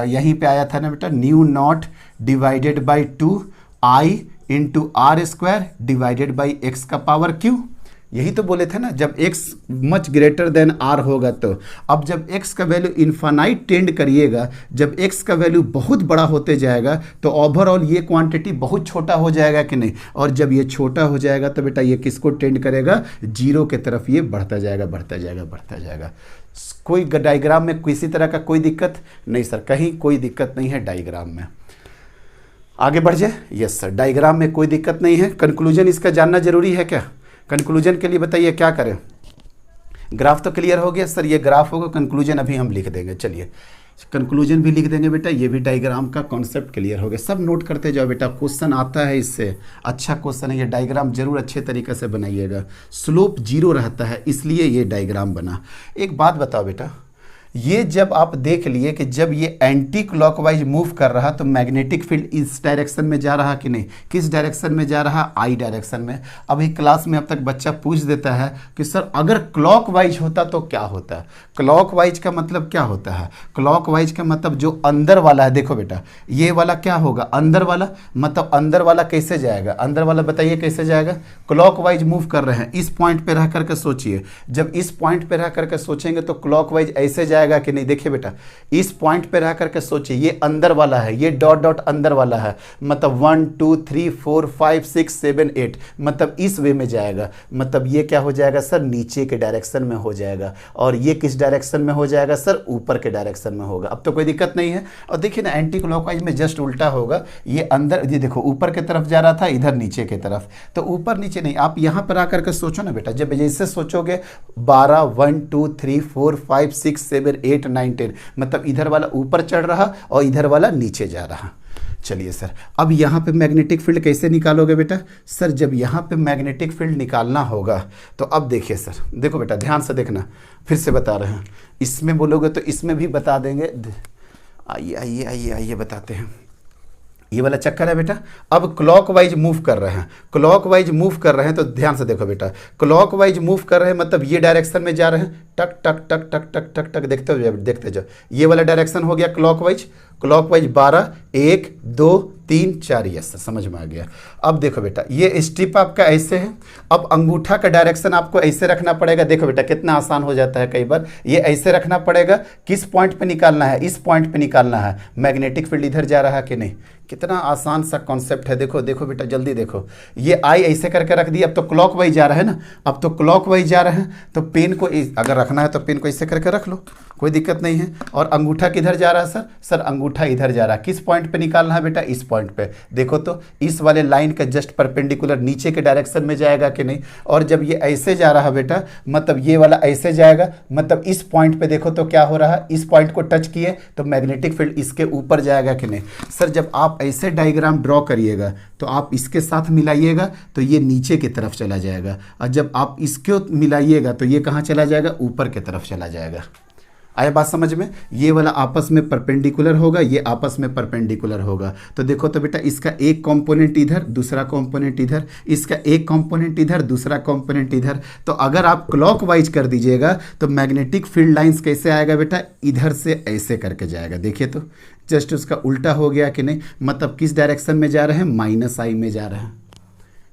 यहीं पर आया था ना बेटा, mu naught divided by 2 i into r square divided by x का पावर q। यही तो बोले थे ना, जब x much greater than r होगा तो। अब जब x का वैल्यू इन्फानाइट टेंड करिएगा, जब x का वैल्यू बहुत बड़ा होते जाएगा तो ओवरऑल ये क्वांटिटी बहुत छोटा हो जाएगा कि नहीं। और जब ये छोटा हो जाएगा तो बेटा ये किसको टेंड करेगा, 0 के तरफ ये बढ़ता जाएगा बढ़ता जाएगा बढ़ता जाएगा। कोई डायग्राम में किसी तरह का कोई दिक्कत नहीं सर, कहीं कोई दिक्कत नहीं है डायग्राम में। आगे बढ़ जाए। यस सर, डायग्राम में कोई दिक्कत नहीं है। कंक्लूजन इसका जानना जरूरी है क्या, कंक्लूजन के लिए बताइए क्या करें। ग्राफ तो क्लियर हो गया सर, ये ग्राफ होगा, कंक्लूजन अभी हम लिख देंगे। चलिए कंक्लूजन भी लिख देंगे बेटा, ये भी डायग्राम का कॉन्सेप्ट क्लियर हो गया। सब नोट करते जाओ बेटा, क्वेश्चन आता है इससे, अच्छा क्वेश्चन है ये। डायग्राम जरूर अच्छे तरीके से बनाइएगा। स्लोप 0 रहता है इसलिए ये डायग्राम बना। एक बात बताओ बेटा, ये जब आप देख लिए कि जब ये एंटी क्लॉकवाइज मूव कर रहा तो मैग्नेटिक फील्ड इस डायरेक्शन में जा रहा कि नहीं, किस डायरेक्शन में जा रहा, आई डायरेक्शन में। अभी क्लास में अब तक बच्चा पूछ देता है कि सर अगर क्लॉकवाइज होता तो क्या होता। क्लॉकवाइज का मतलब क्या होता है, क्लॉकवाइज का मतलब जो अंदर वाला है, देखो बेटा ये वाला क्या होगा, अंदर वाला, मतलब अंदर वाला कैसे जाएगा, अंदर वाला बताइए कैसे जाएगा। क्लॉकवाइज मूव कर रहे हैं, इस पॉइंट पे रह करके सोचिए, जब इस पॉइंट पे रह करके सोचेंगे तो क्लॉकवाइज ऐसे जाएगा जाएगा कि नहीं। देखिए बेटा, इस पॉइंट पे रह करके सोचिए, ये अंदर वाला है, ये डॉट डॉट अंदर वाला है, मतलब 1 2 3 4 5 6 7 8, मतलब इस वे में जाएगा, मतलब ये क्या हो जाएगा सर, नीचे के डायरेक्शन में हो जाएगा। और ये किस डायरेक्शन में हो जाएगा सर, ऊपर के डायरेक्शन में होगा। अब तो कोई दिक्कत नहीं है। और देखिए ना, एंटी क्लॉकवाइज में जस्ट उल्टा होगा, ये अंदर, ये देखो ऊपर की तरफ जा रहा था, इधर नीचे की तरफ, तो ऊपर नीचे नहीं, आप यहां पर आकर के सोचो ना बेटा, जब जैसे सोचोगे 12 1 2 3 4 5 6 7 8 9 10, मतलब इधर वाला ऊपर चढ़ रहा और इधर वाला नीचे जा रहा। चलिए सर, अब यहाँ पे मैग्नेटिक फील्ड कैसे निकालोगे बेटा? सर जब यहाँ पे मैग्नेटिक फील्ड निकालना होगा तो अब देखिए सर, देखो बेटा ध्यान से देखना, फिर से बता रहे हैं, इसमें बोलोगे तो इसमें भी बता देंगे। आइए आइए आइए आइए बताते हैं, ये वाला चक्कर है बेटा। अब क्लॉकवाइज मूव कर रहे हैं, क्लॉकवाइज मूव कर रहे हैं, तो ध्यान से देखो बेटा, क्लॉकवाइज मूव कर रहे हैं मतलब ये डायरेक्शन में जा रहे हैं, टक टक टक टक टक टक टक, देखते जाओ, ये वाला डायरेक्शन हो गया क्लॉकवाइज, क्लॉकवाइज 12 1 2 3 4, यस सर समझ में आ गया। अब देखो बेटा, ये स्टिप आपका ऐसे है, अब अंगूठा का डायरेक्शन आपको ऐसे रखना पड़ेगा। देखो बेटा कितना आसान हो जाता है, कई बार ये ऐसे रखना पड़ेगा। किस पॉइंट पे निकालना है? इस पॉइंट पे निकालना है। मैग्नेटिक फील्ड इधर जा रहा है कि नहीं, कितना आसान सा कॉन्सेप्ट है। देखो देखो बेटा जल्दी देखो, ये आई ऐसे करके रख दिया, अब तो क्लॉकवाइज जा रहा है ना, अब तो क्लॉकवाइज जा रहे हैं, तो पेन को अगर रखना है तो पेन को ऐसे करके रख लो, कोई दिक्कत नहीं है। और अंगूठा किधर जा रहा है सर? सर अंगूठा इधर जा रहा है। किस पॉइंट पे निकालना है बेटा? इस पॉइंट पे। देखो तो इस वाले लाइन का जस्ट परपेंडिकुलर नीचे के डायरेक्शन में जाएगा कि नहीं। और जब ये ऐसे जा रहा है बेटा, मतलब ये वाला ऐसे जाएगा, मतलब इस पॉइंट पे देखो तो क्या हो रहा है, इस पॉइंट को टच किए तो मैग्नेटिक फील्ड इसके ऊपर जाएगा कि नहीं। सर जब आप ऐसे डायग्राम ड्रॉ करिएगा तो आप इसके साथ मिलाइएगा तो ये नीचे की तरफ चला जाएगा, और जब आप इसको मिलाइएगा तो ये कहाँ चला जाएगा? ऊपर की तरफ चला जाएगा। आया बात समझ में? ये वाला आपस में परपेंडिकुलर होगा, ये आपस में परपेंडिकुलर होगा। तो देखो तो बेटा, इसका एक कंपोनेंट इधर, दूसरा कंपोनेंट इधर, इसका एक कंपोनेंट इधर, दूसरा कंपोनेंट इधर। तो अगर आप क्लॉकवाइज कर दीजिएगा तो मैग्नेटिक फील्ड लाइंस कैसे आएगा बेटा? इधर से ऐसे करके जाएगा। देखिए तो जस्ट उसका उल्टा हो गया कि नहीं, मतलब किस डायरेक्शन में जा रहे हैं? माइनस आई में जा रहे हैं।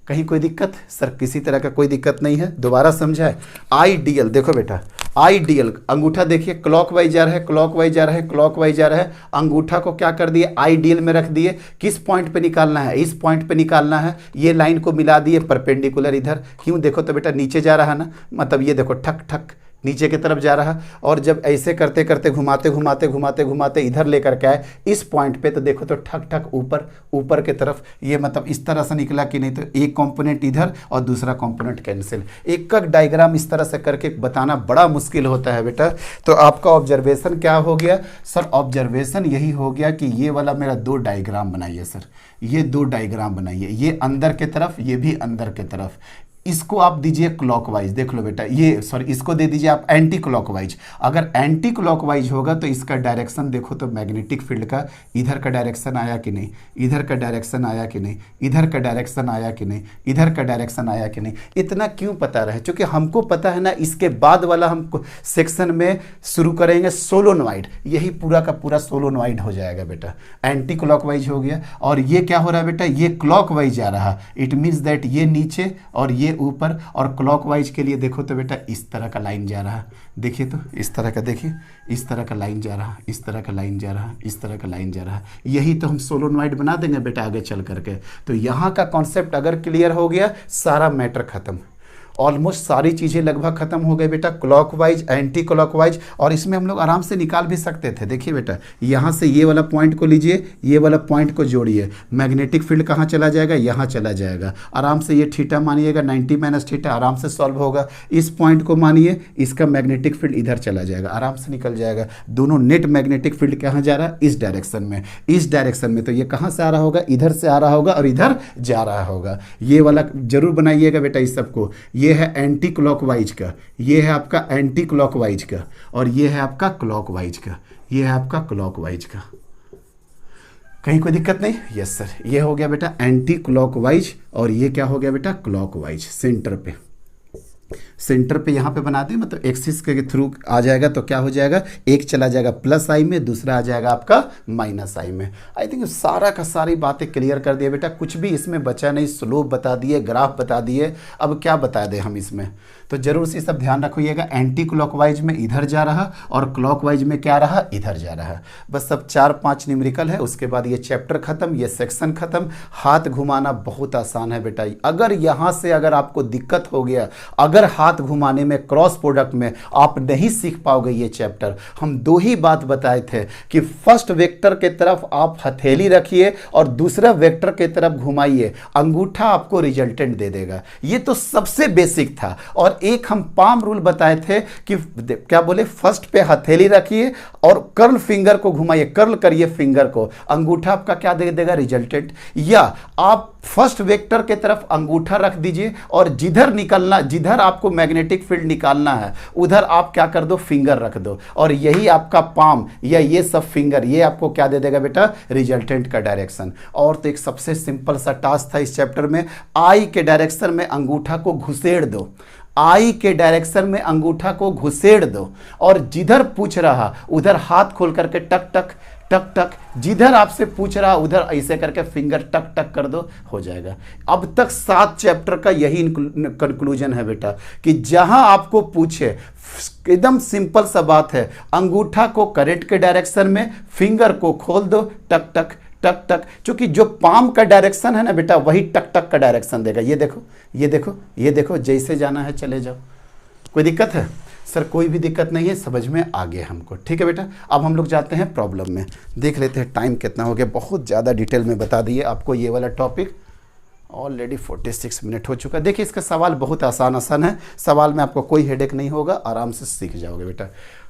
कहीं कोई दिक्कत? सर किसी तरह का कोई दिक्कत नहीं है, दोबारा समझाए। आइडियल, देखो बेटा आइडियल, अंगूठा देखिए क्लॉकवाइज जा रहा है, क्लॉकवाइज जा रहा है, क्लॉकवाइज जा रहा है, अंगूठा को क्या कर दिए? आइडियल में रख दिए। किस पॉइंट पे निकालना है? इस पॉइंट पे निकालना है। ये लाइन को मिला दिए परपेंडिकुलर इधर। क्यों? देखो तो बेटा नीचे जा रहा है ना, मतलब ये देखो ठक ठक नीचे की तरफ जा रहा। और जब ऐसे करते करते घुमाते घुमाते घुमाते घुमाते इधर लेकर के आए इस पॉइंट पे, तो देखो तो ठक ठक ऊपर ऊपर की तरफ, ये मतलब इस तरह से निकला कि नहीं। तो एक कंपोनेंट इधर और दूसरा कंपोनेंट कैंसिल। एक एक डायग्राम इस तरह से करके बताना बड़ा मुश्किल होता है बेटा। तो आपका ऑब्जर्वेशन क्या हो गया सर? ऑब्जर्वेशन यही हो गया कि ये वाला मेरा 2 डायग्राम बनाइए सर, ये 2 डायग्राम बनाइए, ये अंदर के तरफ, ये भी अंदर के तरफ। इसको आप दीजिए क्लॉकवाइज, देख लो बेटा, ये सॉरी इसको दे दीजिए आप एंटी क्लॉकवाइज। अगर एंटी क्लॉकवाइज होगा तो इसका डायरेक्शन देखो तो मैग्नेटिक फील्ड का इधर का डायरेक्शन आया कि नहीं, इधर का डायरेक्शन आया कि नहीं, इधर का डायरेक्शन आया कि नहीं, इधर का डायरेक्शन आया कि नहीं। इतना क्यों पता रहे? क्योंकि हमको पता है ना, इसके बाद वाला हम सेक्शन में शुरू करेंगे सोलोनॉइड, यही पूरा का पूरा सोलोनॉइड हो जाएगा बेटा। एंटी क्लॉकवाइज हो गया, और ये क्या हो रहा है बेटा? ये क्लॉकवाइज जा रहा, इट मीन्स दैट ये नीचे और ये ऊपर। और क्लॉकवाइज के लिए देखो तो बेटा इस तरह का लाइन जा रहा है, देखिए तो इस तरह का, देखिए इस तरह का लाइन जा रहा, इस तरह का लाइन जा रहा, इस तरह का लाइन जा रहा। यही तो हम सोलोनॉइड बना देंगे बेटा आगे चल करके। तो यहाँ का कॉन्सेप्ट अगर क्लियर हो गया, सारा मैटर खत्म, ऑलमोस्ट सारी चीज़ें लगभग खत्म हो गई बेटा। क्लॉकवाइज, एंटी क्लॉकवाइज, और इसमें हम लोग आराम से निकाल भी सकते थे। देखिए बेटा, यहाँ से ये वाला पॉइंट को लीजिए, ये वाला पॉइंट को जोड़िए, मैग्नेटिक फील्ड कहाँ चला जाएगा? यहाँ चला जाएगा। आराम से ये थीटा मानिएगा, 90 माइनस थीटा, आराम से सॉल्व होगा। इस पॉइंट को मानिए, इसका मैग्नेटिक फील्ड इधर चला जाएगा, आराम से निकल जाएगा। दोनों नेट मैग्नेटिक फील्ड कहाँ जा रहा है? इस डायरेक्शन में, इस डायरेक्शन में। तो ये कहाँ से आ रहा होगा? इधर से आ रहा होगा और इधर जा रहा होगा। ये वाला जरूर बनाइएगा बेटा इस सबको। ये है एंटी क्लॉकवाइज का, ये है आपका एंटी क्लॉकवाइज का, और ये है आपका क्लॉकवाइज का, ये है आपका क्लॉकवाइज का। कहीं कोई दिक्कत नहीं? यस सर, ये हो गया बेटा एंटी क्लॉकवाइज, और ये क्या हो गया बेटा? क्लॉकवाइज। सेंटर पे, सेंटर पे यहाँ पे बना दें, मतलब एक्सिस के थ्रू आ जाएगा तो क्या हो जाएगा, एक चला जाएगा प्लस आई में, दूसरा आ जाएगा आपका माइनस आई में। आई थिंक सारा का सारी बातें क्लियर कर दिए बेटा, कुछ भी इसमें बचा नहीं, स्लोप बता दिए, ग्राफ बता दिए, अब क्या बता दें हम इसमें। तो जरूर से सब ध्यान रखिएगा, एंटी क्लॉकवाइज में इधर जा रहा और क्लॉकवाइज में क्या रहा, इधर जा रहा। बस सब 4-5 न्यूमेरिकल है, उसके बाद ये चैप्टर खत्म, ये सेक्शन खत्म। हाथ घुमाना बहुत आसान है बेटा, अगर यहाँ से अगर आपको दिक्कत हो गया, अगर हाथ घुमाने में, क्रॉस प्रोडक्ट में आप नहीं सीख पाओगे ये चैप्टर। हम दो ही बात बताए थे कि फर्स्ट वेक्टर के तरफ आप हथेली रखिए और दूसरा वेक्टर के तरफ घुमाइए, अंगूठा आपको रिजल्टेंट दे देगा। ये तो सबसे बेसिक था। और एक हम पाम रूल बताए थे कि क्या बोले, फर्स्ट पे हथेली रखिए और कर्ल फिंगर को घुमाइए, कर्ल करिए फिंगर को, अंगूठा आपका क्या दे देगा, रिजल्टेंट। या आप फर्स्ट वेक्टर के तरफ अंगूठा रख दीजिए और जिधर निकलना, जिधर आपको मैग्नेटिक फील्ड निकालना है उधर आप क्या कर दो, फिंगर रख दो, और यही आपका पाम या ये सब फिंगर, ये आपको क्या दे देगा बेटा, रिजल्टेंट का डायरेक्शन। और तो एक सबसे सिंपल सा टास्क था इस चैप्टर में, आई के डायरेक्शन में अंगूठा को घुसेड़ दो, आई के डायरेक्शन में अंगूठा को घुसेड़ दो, और जिधर पूछ रहा उधर हाथ खोल करके टक टक टक टक, जिधर आपसे पूछ रहा उधर ऐसे करके फिंगर टक टक कर दो, हो जाएगा। अब तक 7 चैप्टर का यही कंक्लूजन है बेटा, कि जहां आपको पूछे, एकदम सिंपल सा बात है, अंगूठा को करंट के डायरेक्शन में, फिंगर को खोल दो, टक टक टक टक, क्योंकि जो पाम का डायरेक्शन है ना बेटा, वही टक टक का डायरेक्शन देगा। ये देखो, ये देखो, ये देखो, जैसे जाना है चले जाओ। कोई दिक्कत है सर? कोई भी दिक्कत नहीं है, समझ में आ गया हमको, ठीक है बेटा। अब हम लोग जाते हैं प्रॉब्लम में, देख लेते हैं टाइम कितना हो गया। बहुत ज़्यादा डिटेल में बता दिए आपको ये वाला टॉपिक, ऑलरेडी 46 मिनट हो चुका है। देखिए इसका सवाल बहुत आसान है, सवाल में आपको कोई हेडेक नहीं होगा, आराम से सीख जाओगे बेटा।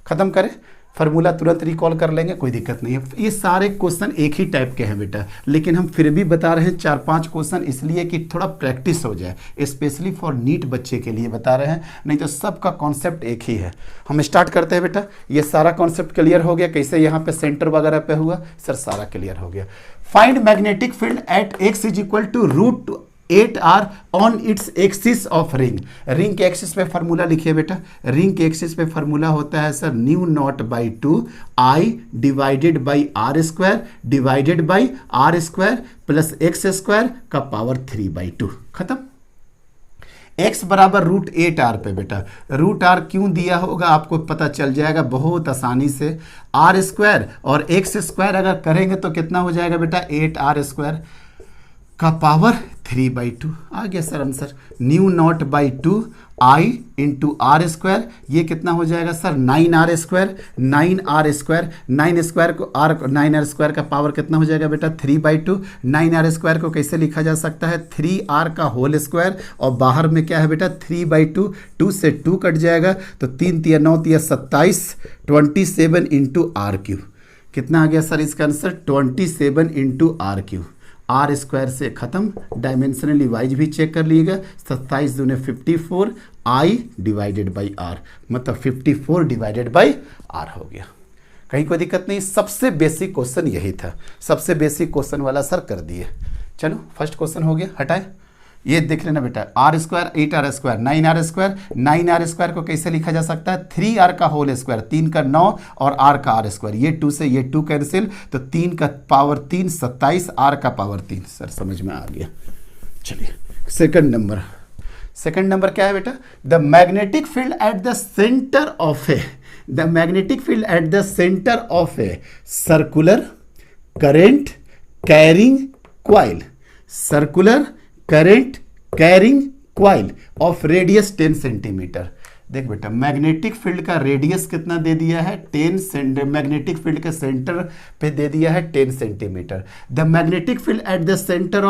ख़त्म करें, फार्मूला तुरंत रिकॉल कर लेंगे, कोई दिक्कत नहीं है। ये सारे क्वेश्चन एक ही टाइप के हैं बेटा, लेकिन हम फिर भी बता रहे हैं 4-5 क्वेश्चन, इसलिए कि थोड़ा प्रैक्टिस हो जाए, स्पेशली फॉर नीट बच्चे के लिए बता रहे हैं, नहीं तो सबका कॉन्सेप्ट एक ही है। हम स्टार्ट करते हैं बेटा। ये सारा कॉन्सेप्ट क्लियर हो गया, कैसे यहाँ पे सेंटर वगैरह पे हुआ, सर सारा क्लियर हो गया। Find magnetic field at x = √8r on its axis of ring. Ring के एक्सिस पे फार्मूला लिखिए बेटा। रिंग के एक्सिस पे फार्मूला होता है sir μ0/2 I divided by r² divided by r² plus x² का पावर 3/2। खत्म। x बराबर √8r पे बेटा, √r क्यों दिया होगा आपको पता चल जाएगा बहुत आसानी से। r² और x² अगर करेंगे तो कितना हो जाएगा बेटा, 8r² का पावर 3/2 आ गया sir answer. μ0/2 I into r², ये कितना हो जाएगा सर, 9r², 9r², 9² को r, 9r² का पावर कितना हो जाएगा बेटा, 3/2। 9r² को कैसे लिखा जा सकता है, 3r का होल स्क्वायर, और बाहर में क्या है बेटा 3/2, 2 से 2 कट जाएगा तो 3 × 9 = 27, 27 इंटू r³। कितना आ गया सर इसका आंसर, 27 इंटू r³। r² से खत्म, डायमेंशनली वाइज भी चेक कर लीजिएगा, 27 दूने 54, I डिवाइडेड बाई r, मतलब 54 डिवाइडेड बाई r हो गया। कहीं कोई दिक्कत नहीं, सबसे बेसिक क्वेश्चन यही था, सबसे बेसिक क्वेश्चन वाला सर कर दिए। चलो फर्स्ट क्वेश्चन हो गया, हटाए। ये देख लेना बेटा, r², 8r², 9r², 9r² को कैसे लिखा जा सकता है, 3r का होल स्क्वायर, 3 का 9 और r का r², ये 2 से ये 2 कैंसिल, तो 3 का पावर 3, 27, r का पावर 3। सर समझ में आ गया। चलिए सेकंड नंबर क्या है बेटा, the magnetic field at the centre of A, the magnetic field at the centre of a circular current carrying coil, circular current carrying coil of radius 10 centimetre. देख बेटा, magnetic field का radius कितना दे दिया है, 10 centimetre, magnetic field के centre पे दे दिया है 10 centimetre. The magnetic field at the centre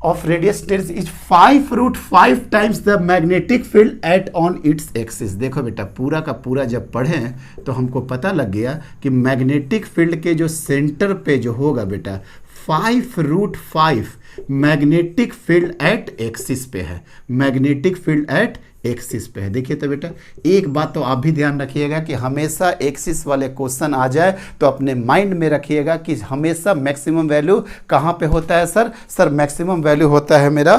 of radius 10 is 5√5 times the magnetic field at on its axis। देखो बेटा, पूरा का पूरा जब पढ़ें तो हमको पता लग गया कि मैग्नेटिक फील्ड के जो सेंटर पे जो होगा बेटा, 5√5 मैग्नेटिक फील्ड एट एक्सिस पे है, मैग्नेटिक फील्ड एट एक्सिस पे है। देखिए तो बेटा, एक बात तो आप भी ध्यान रखिएगा कि हमेशा एक्सिस वाले क्वेश्चन आ जाए तो अपने माइंड में रखिएगा कि हमेशा मैक्सिमम वैल्यू कहाँ पे होता है सर मैक्सिमम वैल्यू होता है मेरा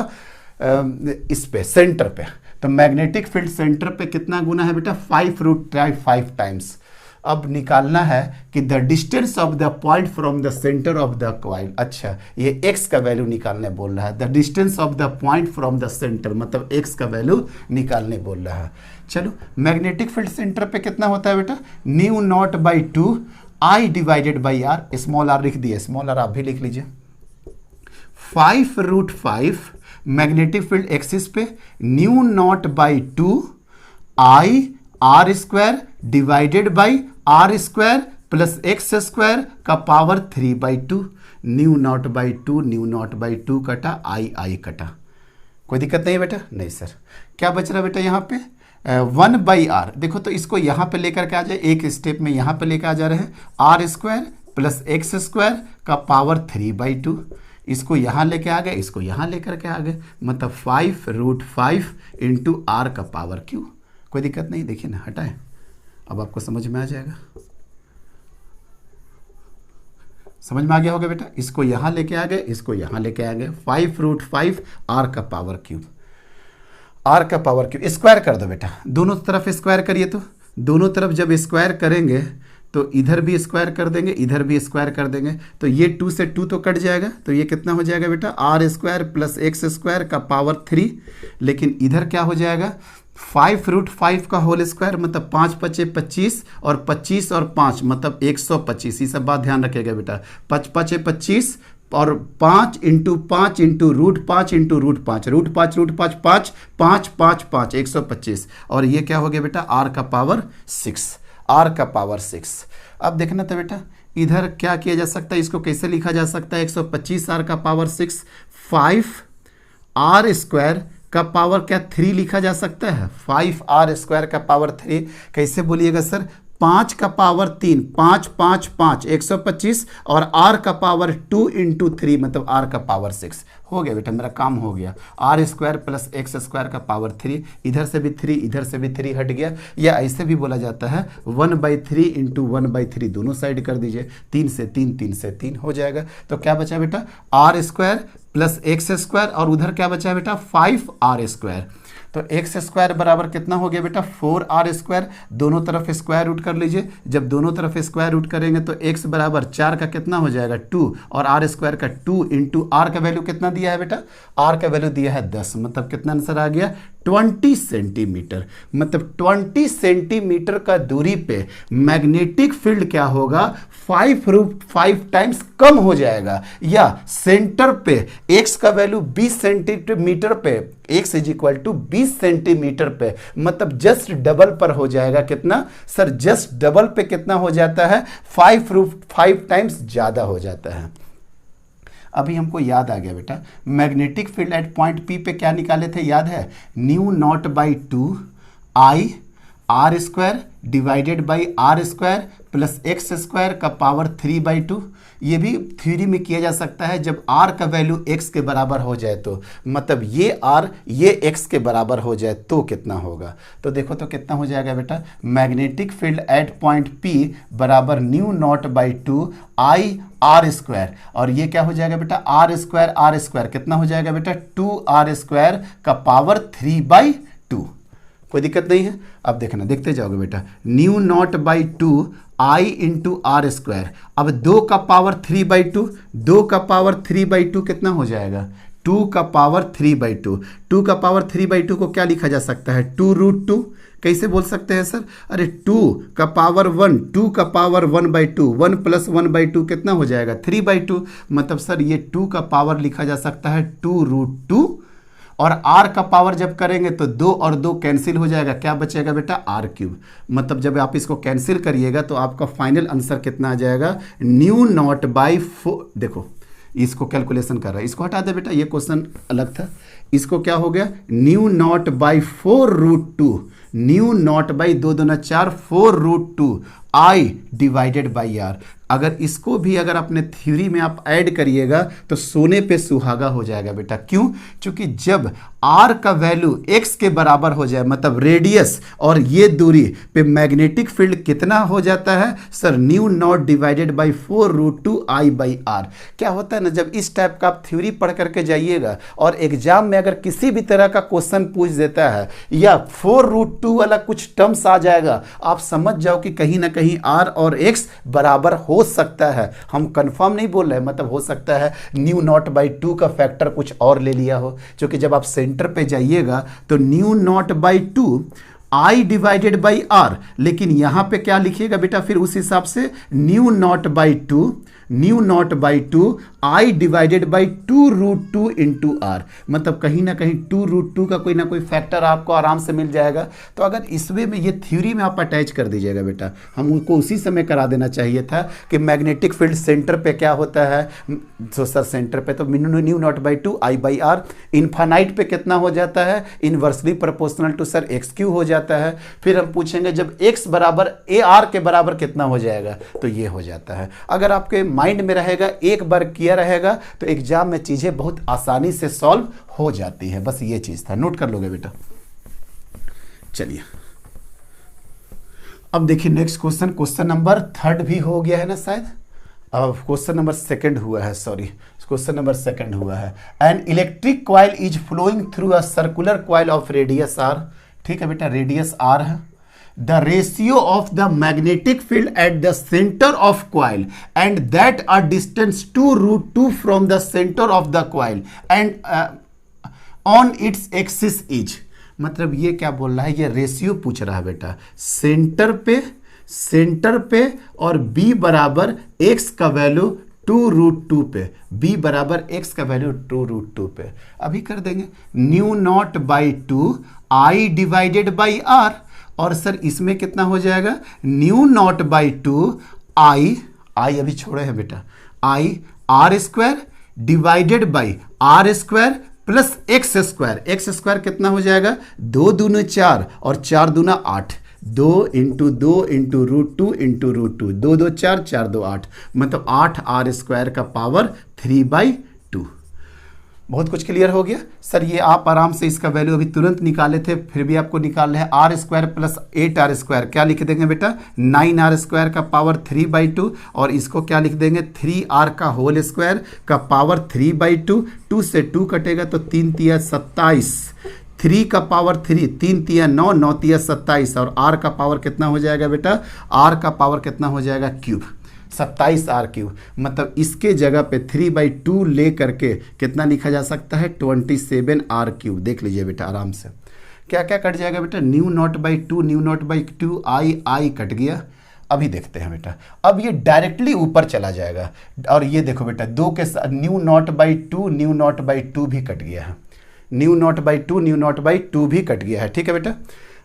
इस पे सेंटर पे, तो मैग्नेटिक फील्ड सेंटर पे कितना गुना है बेटा 5√5 टाइम्स। अब निकालना है कि the distance of the point from the centre of the coil. अच्छा, ये x का वैल्यू निकालने बोल रहा है, the distance of the point from the centre, मतलब x का वैल्यू निकालने बोल रहा है। चलो, मैग्नेटिक फील्ड सेंटर पे कितना होता है बेटा, mu naught by 2 I divided by r, small r लिख दिया, स्मॉल r आप भी लिख लीजिए। 5√5 मैग्नेटिक फील्ड एक्सिस पे mu naught by 2 I r square divided by r square plus x square का power 3/2। Mu naught by 2, mu naught by 2 कटा, आई कटा। कोई दिक्कत नहीं है बेटा? नहीं सर। क्या बच रहा है बेटा यहाँ पे 1/r। देखो तो इसको यहाँ पे लेकर के आ जाए, एक स्टेप में यहाँ पे लेकर आ जा रहे हैं, r square plus x square का पावर 3/2। इसको यहाँ लेके आ गए, इसको यहाँ लेकर के आ गए, मतलब 5√5 इंटू आर का पावर क्यू। कोई दिक्कत नहीं, देखिए ना, हटाएं, अब आपको समझ में आ जाएगा। समझ में आ गया होगा बेटा? इसको यहाँ लेके आ गए, इसको यहाँ लेके आ गए, 5√5 आर का पावर क्यूब, आर का पावर क्यूब। स्क्वायर कर दो बेटा, दोनों तरफ स्क्वायर करिए। तो दोनों तरफ जब स्क्वायर करेंगे तो इधर भी स्क्वायर कर देंगे, इधर भी स्क्वायर कर देंगे, तो ये 2 से 2 तो कट जाएगा, तो ये कितना हो जाएगा बेटा, r square plus x square का पावर 3। लेकिन इधर क्या हो जाएगा, 5√5 का होल स्क्वायर, मतलब 5 × 5 = 25 और 25 और 5 मतलब 125। ये सब बात ध्यान रखिएगा बेटा, 5 × 5 = 25 और 5 × 5 × √5 × √5, √5 √5 5 5 5 5 125। और ये क्या हो गया बेटा, आर का पावर 6, आर का पावर 6। अब देखना था बेटा इधर क्या किया जा सकता है, इसको कैसे लिखा जा सकता है, 125 आर का पावर 6, 5 आर स्क्वायर का पावर क्या 3 लिखा जा सकता है, 5 आर स्क्वायर का पावर 3। कैसे बोलिएगा सर, 5 का पावर 3, 5 5 5 125 और आर का पावर 2 × 3 मतलब आर का पावर 6। हो गया बेटा, मेरा काम हो गया। R square plus x square का पावर 3, इधर से भी 3 इधर से भी 3 हट गया। या ऐसे भी बोला जाता है 1/3 × 1/3, दोनों साइड कर दीजिए, 3 से 3 3 से 3 हो जाएगा। तो क्या बचा बेटा, r square plus x square और उधर क्या बचा है बेटा 5r स्क्वायर। तो एक्स स्क्वायर बराबर कितना हो गया बेटा 4r स्क्वायर। दोनों तरफ स्क्वायर रूट कर लीजिए, जब दोनों तरफ स्क्वायर रूट करेंगे तो x बराबर 4 का कितना हो जाएगा 2 और r स्क्वायर का 2 × r का वैल्यू कितना दिया है बेटा, r का वैल्यू दिया है 10, मतलब कितना आंसर आ गया 20 सेंटीमीटर। मतलब 20 सेंटीमीटर का दूरी पे मैग्नेटिक फील्ड क्या होगा 5 टाइम्स कम हो जाएगा। या सेंटर पे x का वैल्यू 20 सेंटीमीटर पे, x = 20 सेंटीमीटर पे, मतलब जस्ट डबल पर हो जाएगा। कितना सर, जस्ट डबल पे कितना हो जाता है 5 टाइम्स ज़्यादा हो जाता है। अभी हमको याद आ गया बेटा, magnetic field at point P पे क्या निकाले थे, याद है, mu naught by 2 I r square divided by r square plus x square का पावर 3/2। ये भी थ्योरी में किया जा सकता है जब r का वैल्यू x के बराबर हो जाए तो, मतलब ये r ये x के बराबर हो जाए तो कितना होगा। तो देखो तो कितना हो जाएगा बेटा, magnetic field at point P बराबर mu naught by 2 I r square, और ये क्या हो जाएगा बेटा आर स्क्वायर कितना हो जाएगा बेटा 2r स्क्वायर का पावर 3/2। कोई दिक्कत नहीं है। अब देखना, देखते जाओगे बेटा, mu naught by 2 I × r square. अब 2 का पावर 3/2, 2 का पावर 3/2 कितना हो जाएगा 2 का पावर 3/2। 2 का पावर 3/2 को क्या लिखा जा सकता है 2√2। कैसे बोल सकते हैं सर, अरे 2 का पावर 1, 2 का पावर 1/2, 1 + 1/2 कितना हो जाएगा 3/2। मतलब सर ये 2 का पावर लिखा जा सकता है 2√2। और r का पावर जब करेंगे तो 2 और 2 कैंसिल हो जाएगा, क्या बचेगा बेटा r³। मतलब जब आप इसको कैंसिल करिएगा तो आपका फाइनल आंसर कितना आ जाएगा न्यू नॉट बाई 4। देखो इसको कैलकुलेशन कर रहा है, इसको हटा दे बेटा, ये क्वेश्चन अलग था। इसको क्या हो गया new naught by 4√2, new naught by 2 दूना 4 4√2 I डिवाइडेड बाई आर। अगर इसको भी अगर अपने थ्योरी में आप ऐड करिएगा तो सोने पे सुहागा हो जाएगा बेटा। क्यों? क्योंकि जब r का वैल्यू x के बराबर हो जाए, मतलब रेडियस और ये दूरी पे, मैग्नेटिक फील्ड कितना हो जाता है sir? Mu naught divided by 4√2 I by r. क्या होता है ना, जब इस टाइप का आप थ्योरी पढ़ करके जाइएगा और एग्जाम में अगर किसी भी तरह का क्वेश्चन पूछ देता है या 4√2 वाला कुछ टर्म्स आ जाएगा, आप समझ जाओ कि कहीं ना कहीं r और x बराबर हो सकता है। हम कंफर्म नहीं बोल रहे, मतलब हो सकता है न्यू नॉट बाई 2 का फैक्टर कुछ और ले लिया हो, क्योंकि जब आप सेंटर पे जाइएगा तो mu naught by 2 I divided by r, लेकिन यहां पे क्या लिखिएगा बेटा फिर उस हिसाब से? Mu naught by 2 I divided by 2√2 into r. मतलब कहीं ना कहीं 2√2 का कोई ना कोई फैक्टर आपको आराम से मिल जाएगा। तो अगर इस वे में ये थ्योरी में आप अटैच कर दीजिएगा बेटा, हम उनको उसी समय करा देना चाहिए था कि मैग्नेटिक फील्ड सेंटर पे क्या होता है। तो सर सेंटर पे तो mu naught by 2 I by r, infinite पे कितना हो जाता है? Inversely proportional to sir x³ हो जाता है। फिर हम पूछेंगे जब x बराबर AR के बराबर कितना हो जाएगा, तो ये हो जाता है। अगर आपके माइंड में रहेगा, एक बार किया रहेगा, तो एग्जाम में चीजें बहुत आसानी से सॉल्व हो जाती है। बस ये चीज था, नोट कर लोगे बेटा। चलिए अब देखिए नेक्स्ट क्वेश्चन, क्वेश्चन नंबर 3 भी हो गया है ना शायद। अब क्वेश्चन नंबर 2 हुआ है, सॉरी क्वेश्चन नंबर 2 हुआ है। An electric coil is flowing through a circular coil of radius r। ठीक है बेटा, रेडियस r है। The ratio of the magnetic field at the center of coil and that a distance 2√2 from the center of the coil and on its axis is। मतलब ये क्या बोल रहा है, ये रेशियो पूछ रहा है बेटा सेंटर पे और b बराबर x का वैल्यू 2√2 पे, b बराबर x का वैल्यू 2√2 पे। अभी कर देंगे new naught by 2 I divided by r, और सर इसमें कितना हो जाएगा? न्यू नॉट बाई 2 I अभी छोड़े हैं बेटा, I r² divided by r² plus x² कितना हो जाएगा? 2 दूनी 4 और 4 दूना 8, 2 इंटू 2 इंटू √2 इंटू √2, 2 2 4 4 2 8, मतलब 8r² का पावर 3/2। बहुत कुछ क्लियर हो गया सर। ये आप आराम से इसका वैल्यू अभी तुरंत निकाले थे, फिर भी आपको निकालना है। r² प्लस 8r² क्या लिख देंगे बेटा? 9r² का पावर 3/2, और इसको क्या लिख देंगे? 3r का होल स्क्वायर का पावर 3/2। 2 से 2 कटेगा तो 3 तिया 27, 3 का पावर 3, 3 तिया 9, 9 तिया 27, और r का पावर कितना हो जाएगा बेटा? r का पावर कितना हो जाएगा? Cube, 27r³। मतलब इसके जगह पे 3/2 ले करके कितना लिखा जा सकता है? 27r³। देख लीजिए बेटा आराम से, क्या क्या कट जाएगा बेटा? Mu naught by 2 mu naught by 2 I cut गया। अभी देखते हैं बेटा, अब ये डायरेक्टली ऊपर चला जाएगा, और ये देखो बेटा 2 के साथ new naught by 2 mu naught by 2 भी कट गया है, mu naught by 2 mu naught by 2 भी कट गया है। ठीक है बेटा,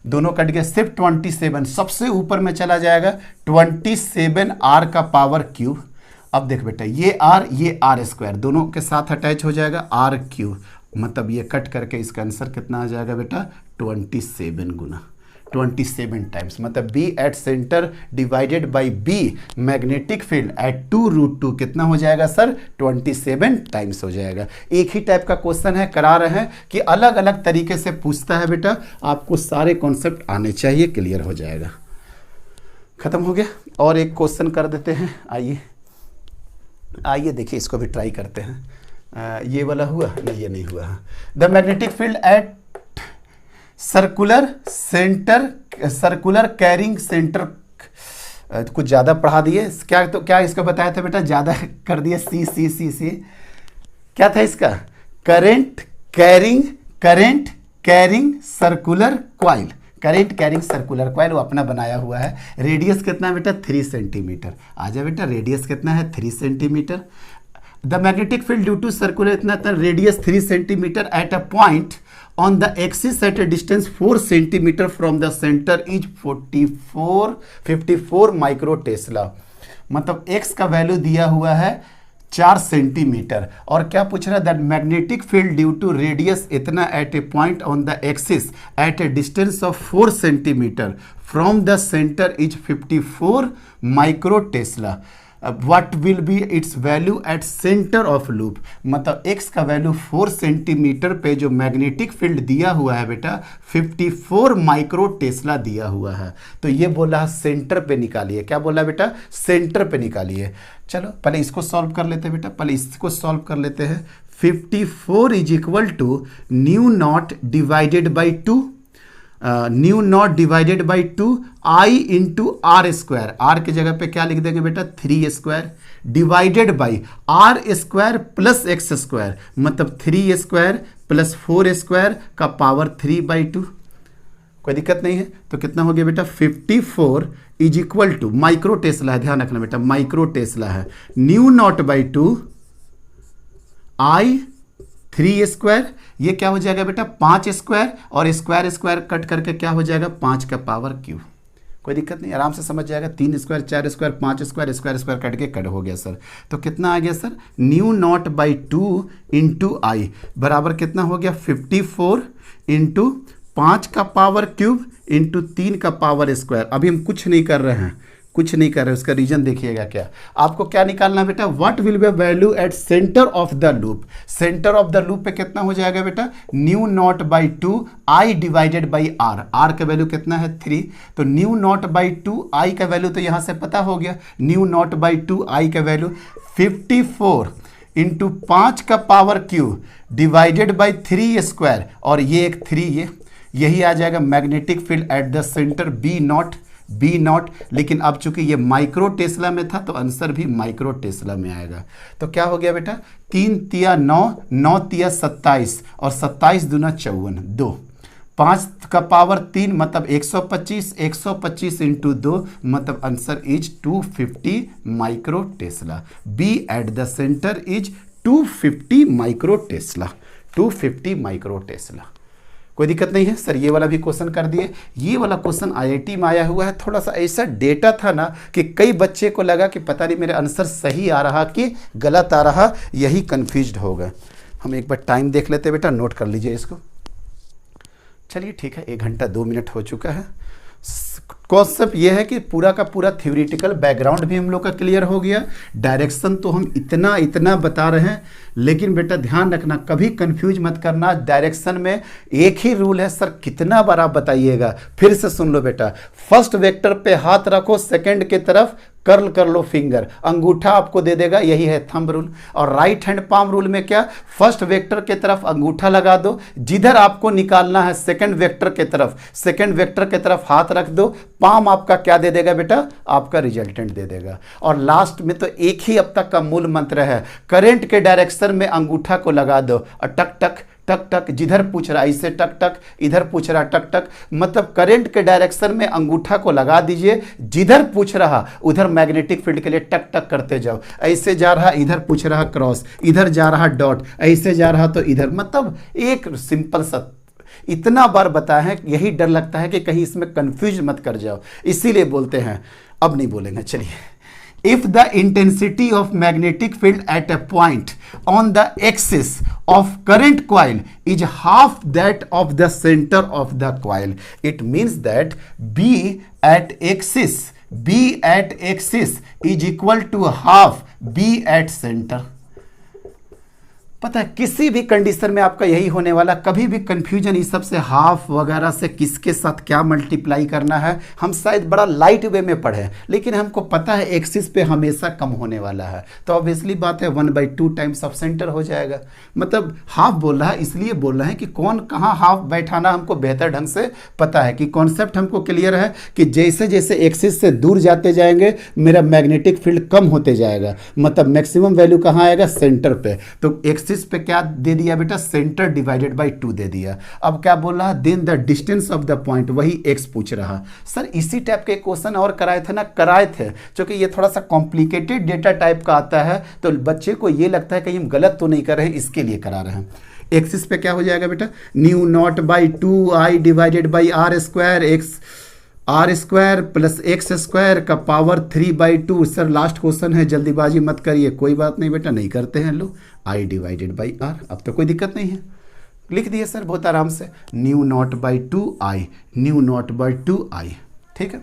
दोनों कट गया, सिर्फ 27 सबसे ऊपर में चला जाएगा, 27r का पावर क्यूब। अब देख बेटा ये r² दोनों के साथ अटैच हो जाएगा, r³। मतलब ये कट करके इसका आंसर कितना आ जाएगा बेटा? 27 गुना 27 टाइम्स, मतलब b at centre divided by b magnetic field eight 2√2 कितना हो जाएगा सर? 27 टाइम्स हो जाएगा। एक ही टाइप का क्वेश्चन है, करा रहे हैं कि अलग अलग तरीके से पूछता है बेटा, आपको सारे कॉन्सेप्ट आने चाहिए, क्लियर हो जाएगा। खत्म हो गया, और एक क्वेश्चन कर देते हैं। आइए देखिए, इसको भी ट्राई करते हैं। ये वाला हुआ नहीं, ये नहीं हुआ। The magnetic field eight circular carrying centre, कुछ ज़्यादा पढ़ा दिए क्या? तो क्या इसका बताया था बेटा? ज़्यादा कर दिया, सी क्या था इसका? Current carrying circular coil, current carrying circular coil वो अपना बनाया हुआ है। रेडियस कितना है बेटा? 3 सेंटीमीटर। आजा बेटा, रेडियस कितना है? 3 centimetre. The magnetic field due to circular इतना radius 3 centimetre at a point on the axis at a distance 4 centimeter from the center is 54 micro Tesla. मतलब x का वैल्यू दिया हुआ है 4 सेंटीमीटर, और क्या पूछ रहा है? That magnetic field due to radius इतना at a point on the axis at a distance of 4 centimetre from the centre is 54 micro tesla. What will be its value at centre of loop, मतलब x का value 4 centimetre पे जो magnetic field दिया हुआ है बेटा 54 micro Tesla दिया हुआ है। तो ये बोला सेंटर पे निकालिए, क्या बोला बेटा, सेंटर पे निकालिए। चलो पहले इसको सॉल्व कर लेते हैं बेटा, पहले इसको सॉल्व कर लेते हैं। 54 is equal to mu naught divided by 2, mu naught divided by 2 I into r square, r की जगह पे क्या लिख देंगे बेटा 3 square, divided by r square plus x square, मतलब 3 स्क्वायर प्लस 4 स्क्वायर का पावर 3/2। कोई दिक्कत नहीं है। तो कितना हो गया बेटा 54 is equal to, micro tesla है, ध्यान रखना बेटा माइक्रो टेस्ला है, mu naught by 2 I 3 square, ये क्या हो जाएगा बेटा 5 स्क्वायर, और स्क्वायर स्क्वायर कट करके क्या हो जाएगा 5 का पावर क्यूब। कोई दिक्कत नहीं, आराम से समझ जाएगा। 3 square 4 square 5 square, square square cut के कट हो गया सर। तो कितना आ गया sir, mu naught by 2 into I बराबर कितना हो गया 54 इंटू 5 का पावर क्यूब इंटू 3 का पावर स्क्वायर। अभी हम कुछ नहीं कर रहे हैं, कुछ नहीं कर रहे, उसका रीजन देखिएगा क्या। आपको क्या निकालना है बेटा, what will be value at centre of the loop. Centre of the loop पे कितना हो जाएगा बेटा, mu naught by 2 I divided by r, r का वैल्यू कितना है 3, तो न्यू नॉट बाई 2 आई का वैल्यू तो यहां से पता हो गया, न्यू नॉट बाई 2 आई का वैल्यू 54 इंटू 5 का power cube divided by 3 square, और ये एक 3, यही आ जाएगा magnetic field at the centre B naught. लेकिन अब चूंकि ये माइक्रो टेस्ला में था तो आंसर भी माइक्रो टेस्ला में आएगा। तो क्या हो गया बेटा 3 तिया 9, 9 तिया 27, और 27 दूना 54, 2, 5 का पावर 3 मतलब 125, 125 इंटू 2 मतलब answer is 250 micro tesla. B at the centre is 250 micro tesla, 250 micro tesla. कोई दिक्कत नहीं है सर, ये वाला भी क्वेश्चन कर दिए। ये वाला क्वेश्चन आईआईटी में आया हुआ है, थोड़ा सा ऐसा डेटा था ना कि कई बच्चे को लगा कि पता नहीं मेरे आंसर सही आ रहा कि गलत आ रहा, यही कंफ्यूज्ड हो गए। हम एक बार टाइम देख लेते बेटा, नोट कर लीजिए इसको। चलिए ठीक है, 1 घंटा 2 मिनट हो चुका है। कॉन्सेप्ट ये है कि पूरा का पूरा थ्योरेटिकल बैकग्राउंड भी हम लोग का क्लियर हो गया। डायरेक्शन तो हम इतना बता रहे हैं, लेकिन बेटा ध्यान रखना कभी कंफ्यूज मत करना। डायरेक्शन में एक ही रूल है सर, कितना बार आप बताइएगा, फिर से सुन लो बेटा। फर्स्ट वेक्टर पे हाथ रखो, सेकंड की तरफ कर्ल कर लो फिंगर, अंगूठा आपको दे देगा, यही है थंब रूल। और राइट हैंड पाम रूल में क्या, फर्स्ट वेक्टर के तरफ अंगूठा लगा दो, जिधर आपको निकालना है सेकंड वेक्टर के तरफ, सेकंड वेक्टर के तरफ हाथ रख दो, पाम आपका क्या दे देगा बेटा, आपका रिजल्टेंट दे देगा। और लास्ट में तो एक ही अब तक का मूल मंत्र है, करंट के डायरेक्शन में अंगूठा को लगा दो और टक टक टक टक, जिधर पूछ रहा इसे टक टक, इधर पूछ रहा टक टक, मतलब करंट के डायरेक्शन में अंगूठा को लगा दीजिए, जिधर पूछ रहा उधर मैग्नेटिक फील्ड के लिए टक टक करते जाओ। ऐसे जा रहा इधर पूछ रहा क्रॉस, इधर जा रहा डॉट, ऐसे जा रहा तो इधर, मतलब एक सिंपल सा। इतना बार बताया है, यही डर लगता है कि कहीं इसमें कंफ्यूज मत कर जाओ, इसीलिए बोलते हैं। अब नहीं बोलेंगे, चलिए। If the intensity of magnetic field at a point on the axis of current coil is half that of the center of the coil, it means that B at axis is equal to half B at center। पता है किसी भी condition में आपका यही होने वाला, कभी भी कंफ्यूजन इस सब से हाफ वगैरह से किसके साथ क्या मल्टीप्लाई करना है, हम शायद बड़ा लाइट वे में पढ़े, लेकिन हमको पता है एक्सिस पे हमेशा कम होने वाला है, तो ऑब्वियसली बात है 1/2 टाइम्स ऑफ सेंटर हो जाएगा। मतलब हाफ बोल रहा है, इसलिए बोल रहे हैं कि कौन कहाँ हाफ बैठाना हमको बेहतर ढंग से पता है, कि कॉन्सेप्ट हमको क्लियर है कि जैसे जैसे एक्सिस से दूर जाते जाएंगे मेरा मैग्नेटिक फील्ड कम होते जाएगा, मतलब मैक्सिमम वैल्यू कहाँ आएगा, सेंटर पे। तो एक्सिस पे क्या दे दिया बेटा, सेंटर डिवाइडेड बाय 2 दे दिया। अब क्या बोल रहा है, then the distance of the point, वही x पूछ रहा। सर इसी टाइप के क्वेश्चन और कराए थे ना, कराए थे, क्योंकि ये थोड़ा सा कॉम्प्लिकेटेड डेटा टाइप का आता है, तो बच्चे को ये लगता है कहीं हम गलत तो नहीं कर रहे हैं, इसके लिए करा रहे हैं। एक्सिस पे क्या हो जाएगा बेटा, mu naught by 2 I divided by r square, x r square plus x square का पावर 3/2। सर लास्ट क्वेश्चन है, जल्दीबाजी मत करिए। कोई बात नहीं बेटा, नहीं करते हैं लोग। आई डिवाइडेड बाई आर, अब तो कोई दिक्कत नहीं है, लिख दिए सर बहुत आराम से, mu naught by 2 I, new naught by 2 आई, ठीक है।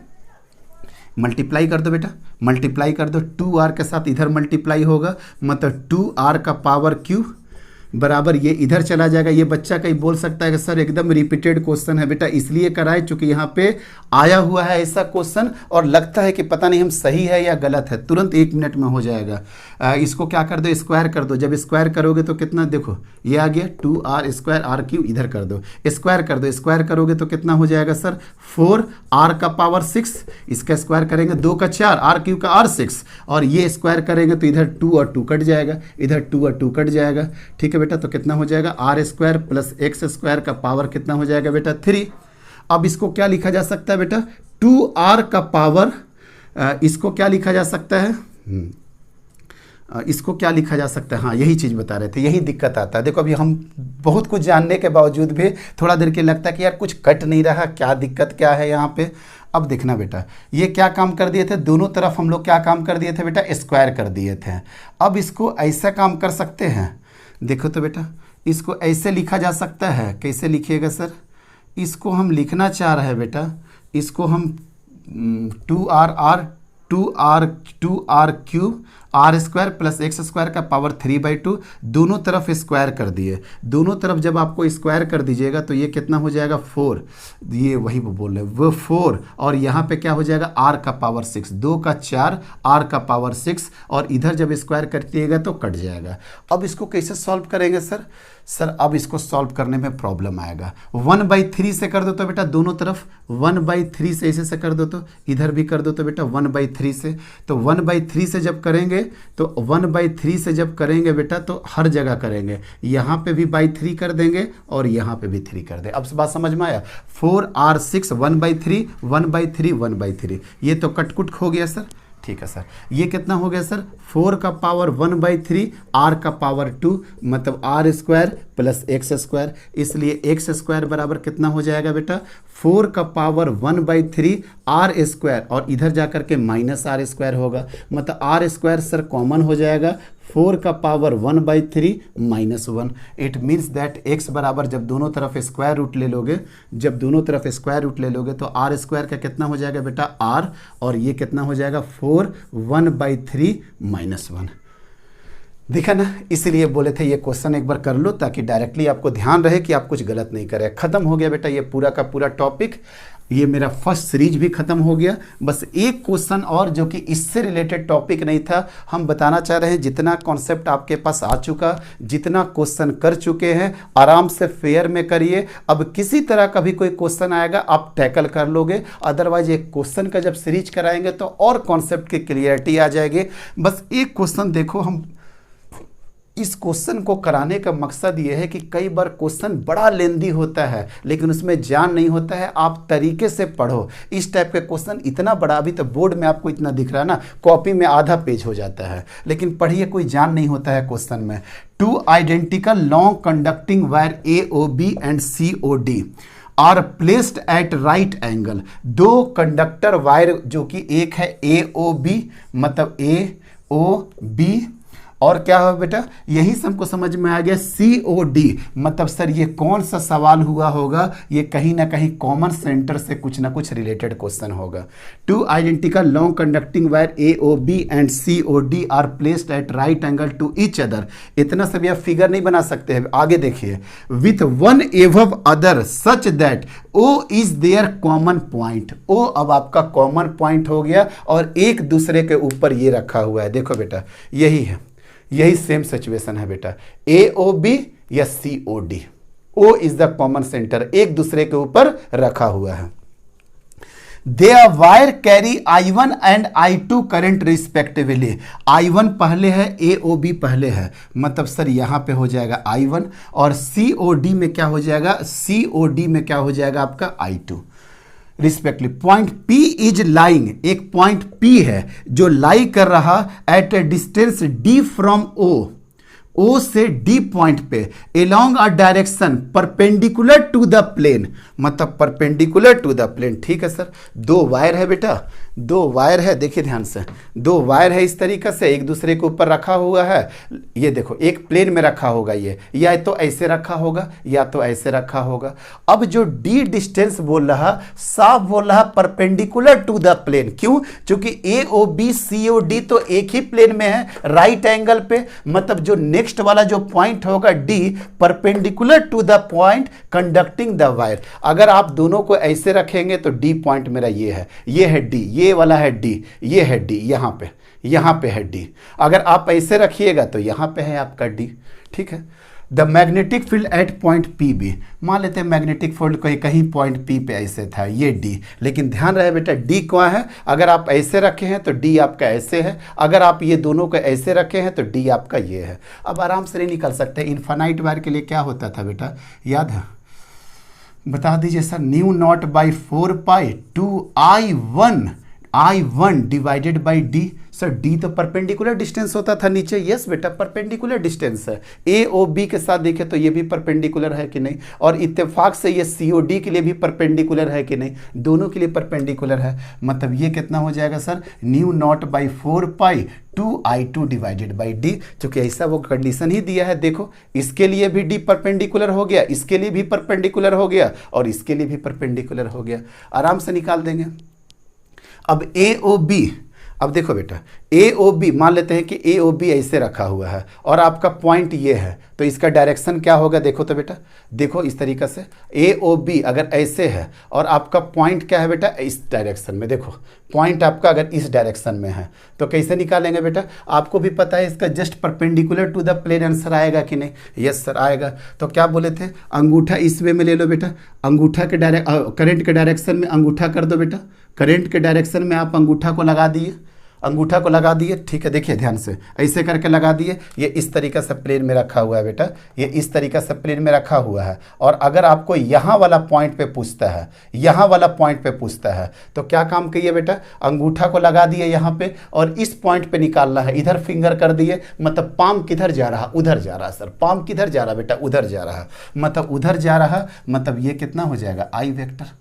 मल्टीप्लाई कर दो बेटा, मल्टीप्लाई कर दो, 2r के साथ इधर मल्टीप्लाई होगा, मतलब 2r का पावर क्यूब बराबर ये इधर चला जाएगा। ये बच्चा कहीं बोल सकता है कि सर एकदम रिपीटेड क्वेश्चन है बेटा, इसलिए कराए चूंकि यहाँ पे आया हुआ है ऐसा क्वेश्चन और लगता है कि पता नहीं हम सही है या गलत है, तुरंत 1 मिनट में हो जाएगा। इसको क्या कर दो, स्क्वायर कर दो। जब स्क्वायर करोगे तो कितना, देखो ये आ गया 2r स्क्वायर, आर क्यूब इधर कर दो, स्क्वायर कर दो। स्क्वायर करोगे तो कितना हो जाएगा सर, 4r का पावर 6, इसका स्क्वायर करेंगे 2 का 4, आर क्यूब का r 6, और ये स्क्वायर करेंगे तो इधर 2 और 2 कट जाएगा, इधर 2 और 2 कट जाएगा। ठीक है बेटा, तो कितना हो जाएगा, r square plus x square का पावर कितना हो जाएगा बेटा, 3। अब इसको क्या लिखा जा सकता है बेटा, 2r का पावर, इसको क्या लिखा जा सकता है, इसको क्या लिखा जा सकता है, हाँ यही चीज़ बता रहे थे, यही दिक्कत आता है। देखो अभी हम बहुत कुछ जानने के बावजूद भी थोड़ा देर के लगता है कि यार कुछ कट नहीं रहा, क्या दिक्कत क्या है यहाँ पे। अब देखना बेटा, ये क्या काम कर दिए थे, दोनों तरफ हम लोग क्या काम कर दिए थे बेटा, स्क्वायर कर दिए थे। अब इसको ऐसा काम कर सकते हैं, देखो तो बेटा इसको ऐसे लिखा जा सकता है, कैसे लिखिएगा सर, इसको हम लिखना चाह रहे हैं बेटा, इसको हम 2r cube r square plus x square का पावर 3/2, दोनों तरफ स्क्वायर कर दिए। दोनों तरफ जब आपको स्क्वायर कर दीजिएगा तो ये कितना हो जाएगा, 4, ये वही वो बोल रहे हैं वो 4, और यहाँ पे क्या हो जाएगा, r का पावर 6, 2 का 4, r का पावर 6, और इधर जब स्क्वायर कर दिएगा तो कट जाएगा। अब इसको कैसे सॉल्व करेंगे सर, अब इसको सॉल्व करने में प्रॉब्लम आएगा। 1/3 से कर दो तो बेटा दोनों तरफ, 1/3 से ऐसे कर दो तो इधर भी कर दो तो बेटा 1/3 से, तो 1/3 से जब करेंगे तो 1/3 से जब करेंगे बेटा तो हर जगह करेंगे, यहाँ पे भी बाई 3 कर देंगे और यहाँ पे भी 3 कर दें। अब बात समझ में आया, 4r6 1/3 1/3 1/3, ये तो कटकुट हो गया सर। ठीक है सर, ये कितना हो गया सर, 4 का पावर 1/3, r का पावर 2, मतलब r square plus x square, इसलिए एक्स स्क्वायर बराबर कितना हो जाएगा बेटा, 4 का पावर 1/3 r स्क्वायर, और इधर जाकर के माइनस r स्क्वायर होगा, मतलब r स्क्वायर सर कॉमन हो जाएगा, 4 का power 1/3 -1। It means that x बराबर जब दोनों तरफ स्क्वायर रूट ले लोगे, जब दोनों तरफ स्क्वायर रूट ले लोगे तो r स्क्वायर का कितना हो जाएगा बेटा r, और ये कितना हो जाएगा 4 1/3 -1। देखा ना, इसलिए बोले थे ये क्वेश्चन एक बार कर लो ताकि डायरेक्टली आपको ध्यान रहे कि आप कुछ गलत नहीं करें। खत्म हो गया बेटा ये पूरा का पूरा टॉपिक, ये मेरा फर्स्ट सीरीज भी खत्म हो गया। बस एक क्वेश्चन और जो कि इससे रिलेटेड टॉपिक नहीं था, हम बताना चाह रहे हैं जितना कॉन्सेप्ट आपके पास आ चुका, जितना क्वेश्चन कर चुके हैं, आराम से फेयर में करिए। अब किसी तरह का भी कोई क्वेश्चन आएगा आप टैकल कर लोगे, अदरवाइज एक क्वेश्चन का जब सीरीज कराएंगे तो और कॉन्सेप्ट की क्लियरिटी आ जाएगी। बस एक क्वेश्चन देखो, हम इस क्वेश्चन को कराने का मकसद ये है कि कई बार क्वेश्चन बड़ा लेंदी होता है लेकिन उसमें जान नहीं होता है, आप तरीके से पढ़ो। इस टाइप के क्वेश्चन इतना बड़ा, अभी तो बोर्ड में आपको इतना दिख रहा है ना, कॉपी में आधा पेज हो जाता है, लेकिन पढ़िए कोई जान नहीं होता है क्वेश्चन में। 2 identical long conducting wire AOB and COD are placed at right angle. 2 conductor wire जो कि एक है AOB, मतलब AOB, और क्या है बेटा, यही से हमको समझ में आ गया COD, मतलब सर ये कौन सा सवाल हुआ होगा, ये कहीं ना कहीं कॉमन सेंटर से कुछ ना कुछ रिलेटेड क्वेश्चन होगा। 2 identical long conducting wire AOB and COD are placed at right angle to each other. इतना सब यह फिगर नहीं बना सकते हैं, आगे देखिए। With one एवव other such that O is their common point. O अब आपका कॉमन पॉइंट हो गया और एक दूसरे के ऊपर ये रखा हुआ है। देखो बेटा यही है, यही सेम सिचुएशन है बेटा, AOB या COD। O is the common centre, एक दूसरे के ऊपर रखा हुआ है। They wire carry I1 and I2 current respectively. I1 पहले है, AOB पहले है, मतलब सर यहां पे हो जाएगा I1, और COD में क्या हो जाएगा, COD में क्या हो जाएगा आपका I2 respectively. Point P is lying, एक पॉइंट P है जो लाई कर रहा at a distance D from O से D पॉइंट पे along a direction perpendicular to the plane, मतलब परपेंडिकुलर टू द प्लेन। ठीक है सर, 2 वायर है बेटा, दो वायर है, देखिए ध्यान से, दो वायर है इस तरीके से एक दूसरे के ऊपर रखा हुआ है। ये देखो एक प्लेन में रखा होगा, ये या तो ऐसे रखा होगा या तो ऐसे रखा होगा। अब जो डी डिस्टेंस बोल रहा, साफ बोल रहा परपेंडिकुलर टू द प्लेन। क्यों? क्योंकि ए O B C O D तो एक ही प्लेन में है, राइट एंगल पे। मतलब जो नेक्स्ट वाला जो पॉइंट होगा D, perpendicular to the point conducting the wire. अगर आप दोनों को ऐसे रखेंगे तो डी पॉइंट मेरा ये है डी, ये वाला है डी, ये है डी, यहां पे है डी। अगर आप ऐसे रखिएगा तो यहां पे है आपका डी। ठीक है। The magnetic field at point P B, मान लेते हैं मैग्नेटिक फील्ड कोई कहीं पॉइंट पी पे ऐसे था, ये डी। लेकिन ध्यान रहे बेटा डी कहाँ है, अगर आप ऐसे रखे हैं तो डी आपका ऐसे है, अगर आप ये दोनों को ऐसे रखे हैं तो डी आपका ये है। अब आराम से नहीं निकल सकते। इनफाइनाइट वायर के लिए क्या होता था बेटा, याद है? बता दीजिए sir. Mu naught by 4 pi to I1 divided by D. Sir D तो परपेंडिकुलर डिस्टेंस होता था नीचे। यस बेटा परपेंडिकुलर डिस्टेंस है। ए ओ बी के साथ देखे तो ये भी परपेंडिकुलर है कि नहीं, और इत्तेफाक से ये सी ओ डी के लिए भी परपेंडिकुलर है कि नहीं, दोनों के लिए परपेंडिकुलर है। मतलब ये कितना हो जाएगा sir, mu naught by 4 pi 2I2 divided by D. क्योंकि ऐसा वो कंडीशन ही दिया है। देखो इसके लिए भी डी परपेंडिकुलर हो गया, इसके लिए भी परपेंडिकुलर हो गया, और इसके लिए भी परपेंडिकुलर हो गया। आराम से निकाल देंगे। अब ए ओ बी, अब देखो बेटा ए ओ बी, मान लेते हैं कि ए ओ बी ऐसे रखा हुआ है और आपका पॉइंट ये है, तो इसका डायरेक्शन क्या होगा? देखो तो बेटा, देखो इस तरीके से ए ओ बी अगर ऐसे है और आपका पॉइंट क्या है बेटा, इस डायरेक्शन में। देखो पॉइंट आपका अगर इस डायरेक्शन में है तो कैसे निकालेंगे बेटा? आपको भी पता है इसका just perpendicular to the plane answer आएगा कि नहीं? यस सर आएगा। तो क्या बोले थे, अंगूठा इस वे में ले लो बेटा, अंगूठा के करंट के डायरेक्शन में अंगूठा कर दो बेटा, करंट के डायरेक्शन में आप अंगूठा को लगा दिए, अंगूठा को लगा दिए। ठीक है, देखिए ध्यान से ऐसे करके लगा दिए। ये इस तरीका से प्लेन में रखा हुआ है बेटा, ये इस तरीका से प्लेन में रखा हुआ है। और अगर आपको यहाँ वाला पॉइंट पे पूछता है, यहाँ वाला पॉइंट पे पूछता है, तो क्या काम किए बेटा, अंगूठा को लगा दिए यहाँ पे और इस पॉइंट पे निकालना है। इधर फिंगर कर दिए, मतलब पाम किधर जा रहा, उधर जा रहा। सर पाम किधर जा रहा बेटा, उधर जा रहा, मतलब उधर जा रहा, मतलब ये कितना हो जाएगा, आई वेक्टर।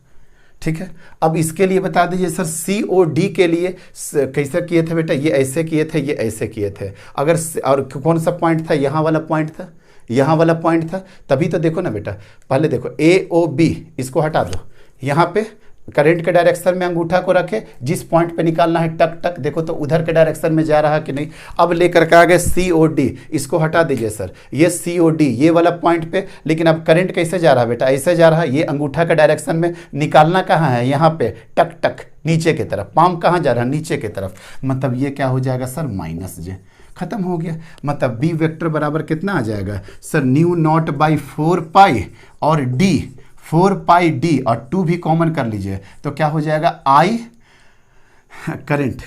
ठीक है। अब इसके लिए बता दीजिए सर, सी ओ डी के लिए कैसे किए थे बेटा, ये ऐसे किए थे, ये ऐसे किए थे। अगर और कौन सा पॉइंट था, यहाँ वाला पॉइंट था, यहाँ वाला पॉइंट था, तभी तो देखो ना बेटा, पहले देखो ए ओ बी, इसको हटा दो, यहाँ पे करंट के डायरेक्शन में अंगूठा को रखे, जिस पॉइंट पे निकालना है टक टक, देखो तो उधर के डायरेक्शन में जा रहा कि नहीं। अब लेकर के आ गए सी ओ डी, इसको हटा दीजिए सर, ये सी ओ डी ये वाला पॉइंट पे, लेकिन अब करंट कैसे जा रहा बेटा, ऐसे जा रहा है। ये अंगूठा के डायरेक्शन में निकालना कहाँ है, यहाँ पे टक टक नीचे की तरफ, पाम कहाँ जा रहा है, नीचे की तरफ। मतलब ये क्या हो जाएगा सर, माइनस जे, खत्म हो गया। मतलब बी वेक्टर बराबर कितना आ जाएगा sir, mu naught by 4 pi और डी 4 पाई डी और 2 भी कॉमन कर लीजिए, तो क्या हो जाएगा, आई करंट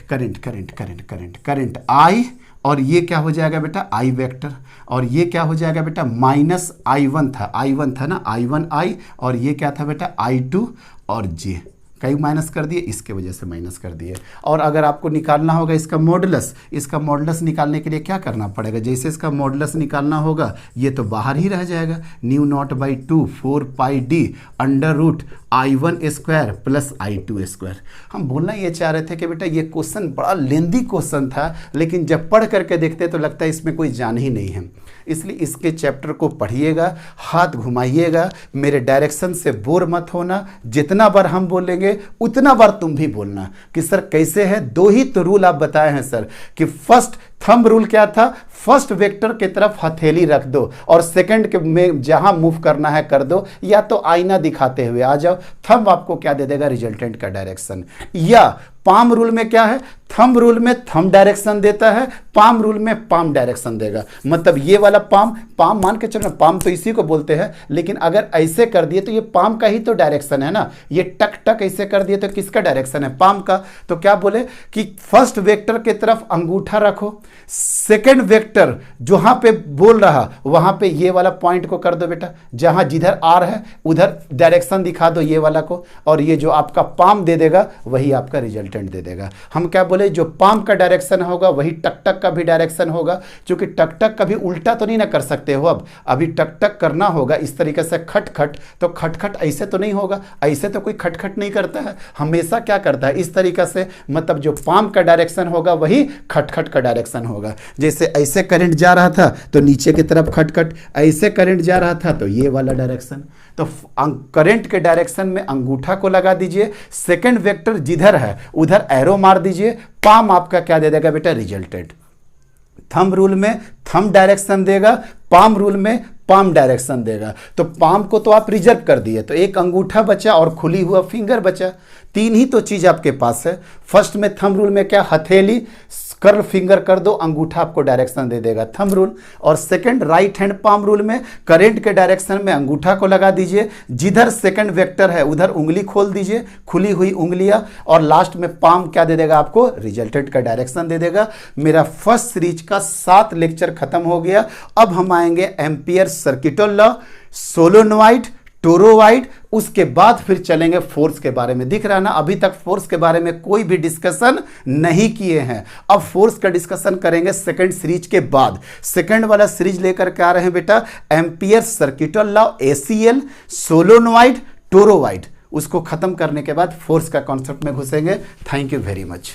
आई, और ये क्या हो जाएगा बेटा, आई वेक्टर, और ये क्या हो जाएगा बेटा, माइनस I1 था ना, I1 आई, और ये क्या था बेटा, I2 और जे, कई माइनस कर दिए, इसके वजह से माइनस कर दिए। और अगर आपको निकालना होगा इसका मॉडुलस, इसका मॉडुलस निकालने के लिए क्या करना पड़ेगा, जैसे इसका मॉडुलस निकालना होगा, ये तो बाहर ही रह जाएगा, mu naught by 2 4 pi D under root I1 square plus I2 square. हम बोलना ये चाह रहे थे कि बेटा ये क्वेश्चन बड़ा लेंदी क्वेश्चन था, लेकिन जब पढ़ करके देखते तो लगता है इसमें कोई जान ही नहीं है। इसलिए इसके चैप्टर को पढ़िएगा, हाथ घुमाइएगा, मेरे डायरेक्शन से बोर मत होना। जितना बार हम बोलेंगे उतना बार तुम भी बोलना कि सर कैसे है। 2 ही तो रूल आप बताए हैं सर, कि फर्स्ट थंब रूल क्या था, फर्स्ट वेक्टर की तरफ हथेली रख दो और सेकंड के में जहां मूव करना है कर दो, या तो आईना दिखाते हुए आ जाओ। थंब आपको क्या दे देगा, रिजल्टेंट का डायरेक्शन। या पाम रूल में क्या है, थंब रूल में थंब डायरेक्शन देता है, पाम रूल में पाम डायरेक्शन देगा। मतलब ये वाला पाम मान के चलो, पाम तो इसी को बोलते हैं, लेकिन अगर ऐसे कर दिए तो ये पाम का ही तो डायरेक्शन है ना। ये टक टक ऐसे कर दिए तो किसका डायरेक्शन है, पाम का। तो क्या बोले कि फर्स्ट वेक्टर की तरफ अंगूठा रखो, सेकेंड वेक्टर वेक्टर जहां पे बोल रहा वहां पे ये वाला पॉइंट को कर दो बेटा, जहां जिधर आर है उधर डायरेक्शन दिखा दो ये वाला को, और ये जो आपका पाम दे देगा वही आपका रिजल्टेंट दे देगा। हम क्या बोले, जो पाम का डायरेक्शन होगा वही टक टक का भी डायरेक्शन होगा, क्योंकि टक टक कभी उल्टा तो नहीं ना कर सकते हो, अब अभी टक टक करना होगा इस तरीके से खट खट, तो खट खट ऐसे तो नहीं होगा, ऐसे तो कोई खट खट नहीं करता है, हमेशा क्या करता है इस तरीके से, मतलब जो पाम का डायरेक्शन होगा वही खट खट का डायरेक्शन होगा। जैसे ऐसे करंट जा रहा था तो नीचे की तरफ खट खट, ऐसे करंट जा रहा था तो ये वाला डायरेक्शन। तो करंट के डायरेक्शन में अंगूठा को लगा दीजिए, सेकंड वेक्टर जिधर है उधर एरो मार दीजिए, पाम आपका क्या दे देगा बेटा, रिजल्टेंट। थंब रूल में थंब डायरेक्शन देगा, पाम रूल में पाम डायरेक्शन देगा। तो पाम को तो आप रिजर्व कर दिए, तो एक अंगूठा बचा और खुली हुआ फिंगर बचा, तीन ही तो चीज आपके पास है। फर्स्ट में थंब रूल में क्या, हथेली कर्ल फिंगर कर दो, अंगूठा आपको डायरेक्शन दे देगा, थंब रूल। और second right hand palm rule में करंट के डायरेक्शन में अंगूठा को लगा दीजिए, जिधर सेकंड वेक्टर है उधर उंगली खोल दीजिए, खुली हुई उंगलियां, और लास्ट में पाम क्या दे देगा आपको, रिजल्टेंट का डायरेक्शन दे देगा। मेरा फर्स्ट सीरीज का 7 लेक्चर खत्म हो गया। अब हम आएंगे ampere circuital law, solenoid, toroid, उसके बाद फिर चलेंगे फोर्स के बारे में। दिख रहा है ना, अभी तक फोर्स के बारे में कोई भी डिस्कशन नहीं किए हैं। अब फोर्स का डिस्कशन करेंगे सेकंड सीरीज के बाद। सेकंड वाला सीरीज लेकर के आ रहे हैं बेटा ampere circuital law, ACL, solenoid, toroid. उसको खत्म करने के बाद फोर्स का कॉन्सेप्ट में घुसेंगे। Thank you very much.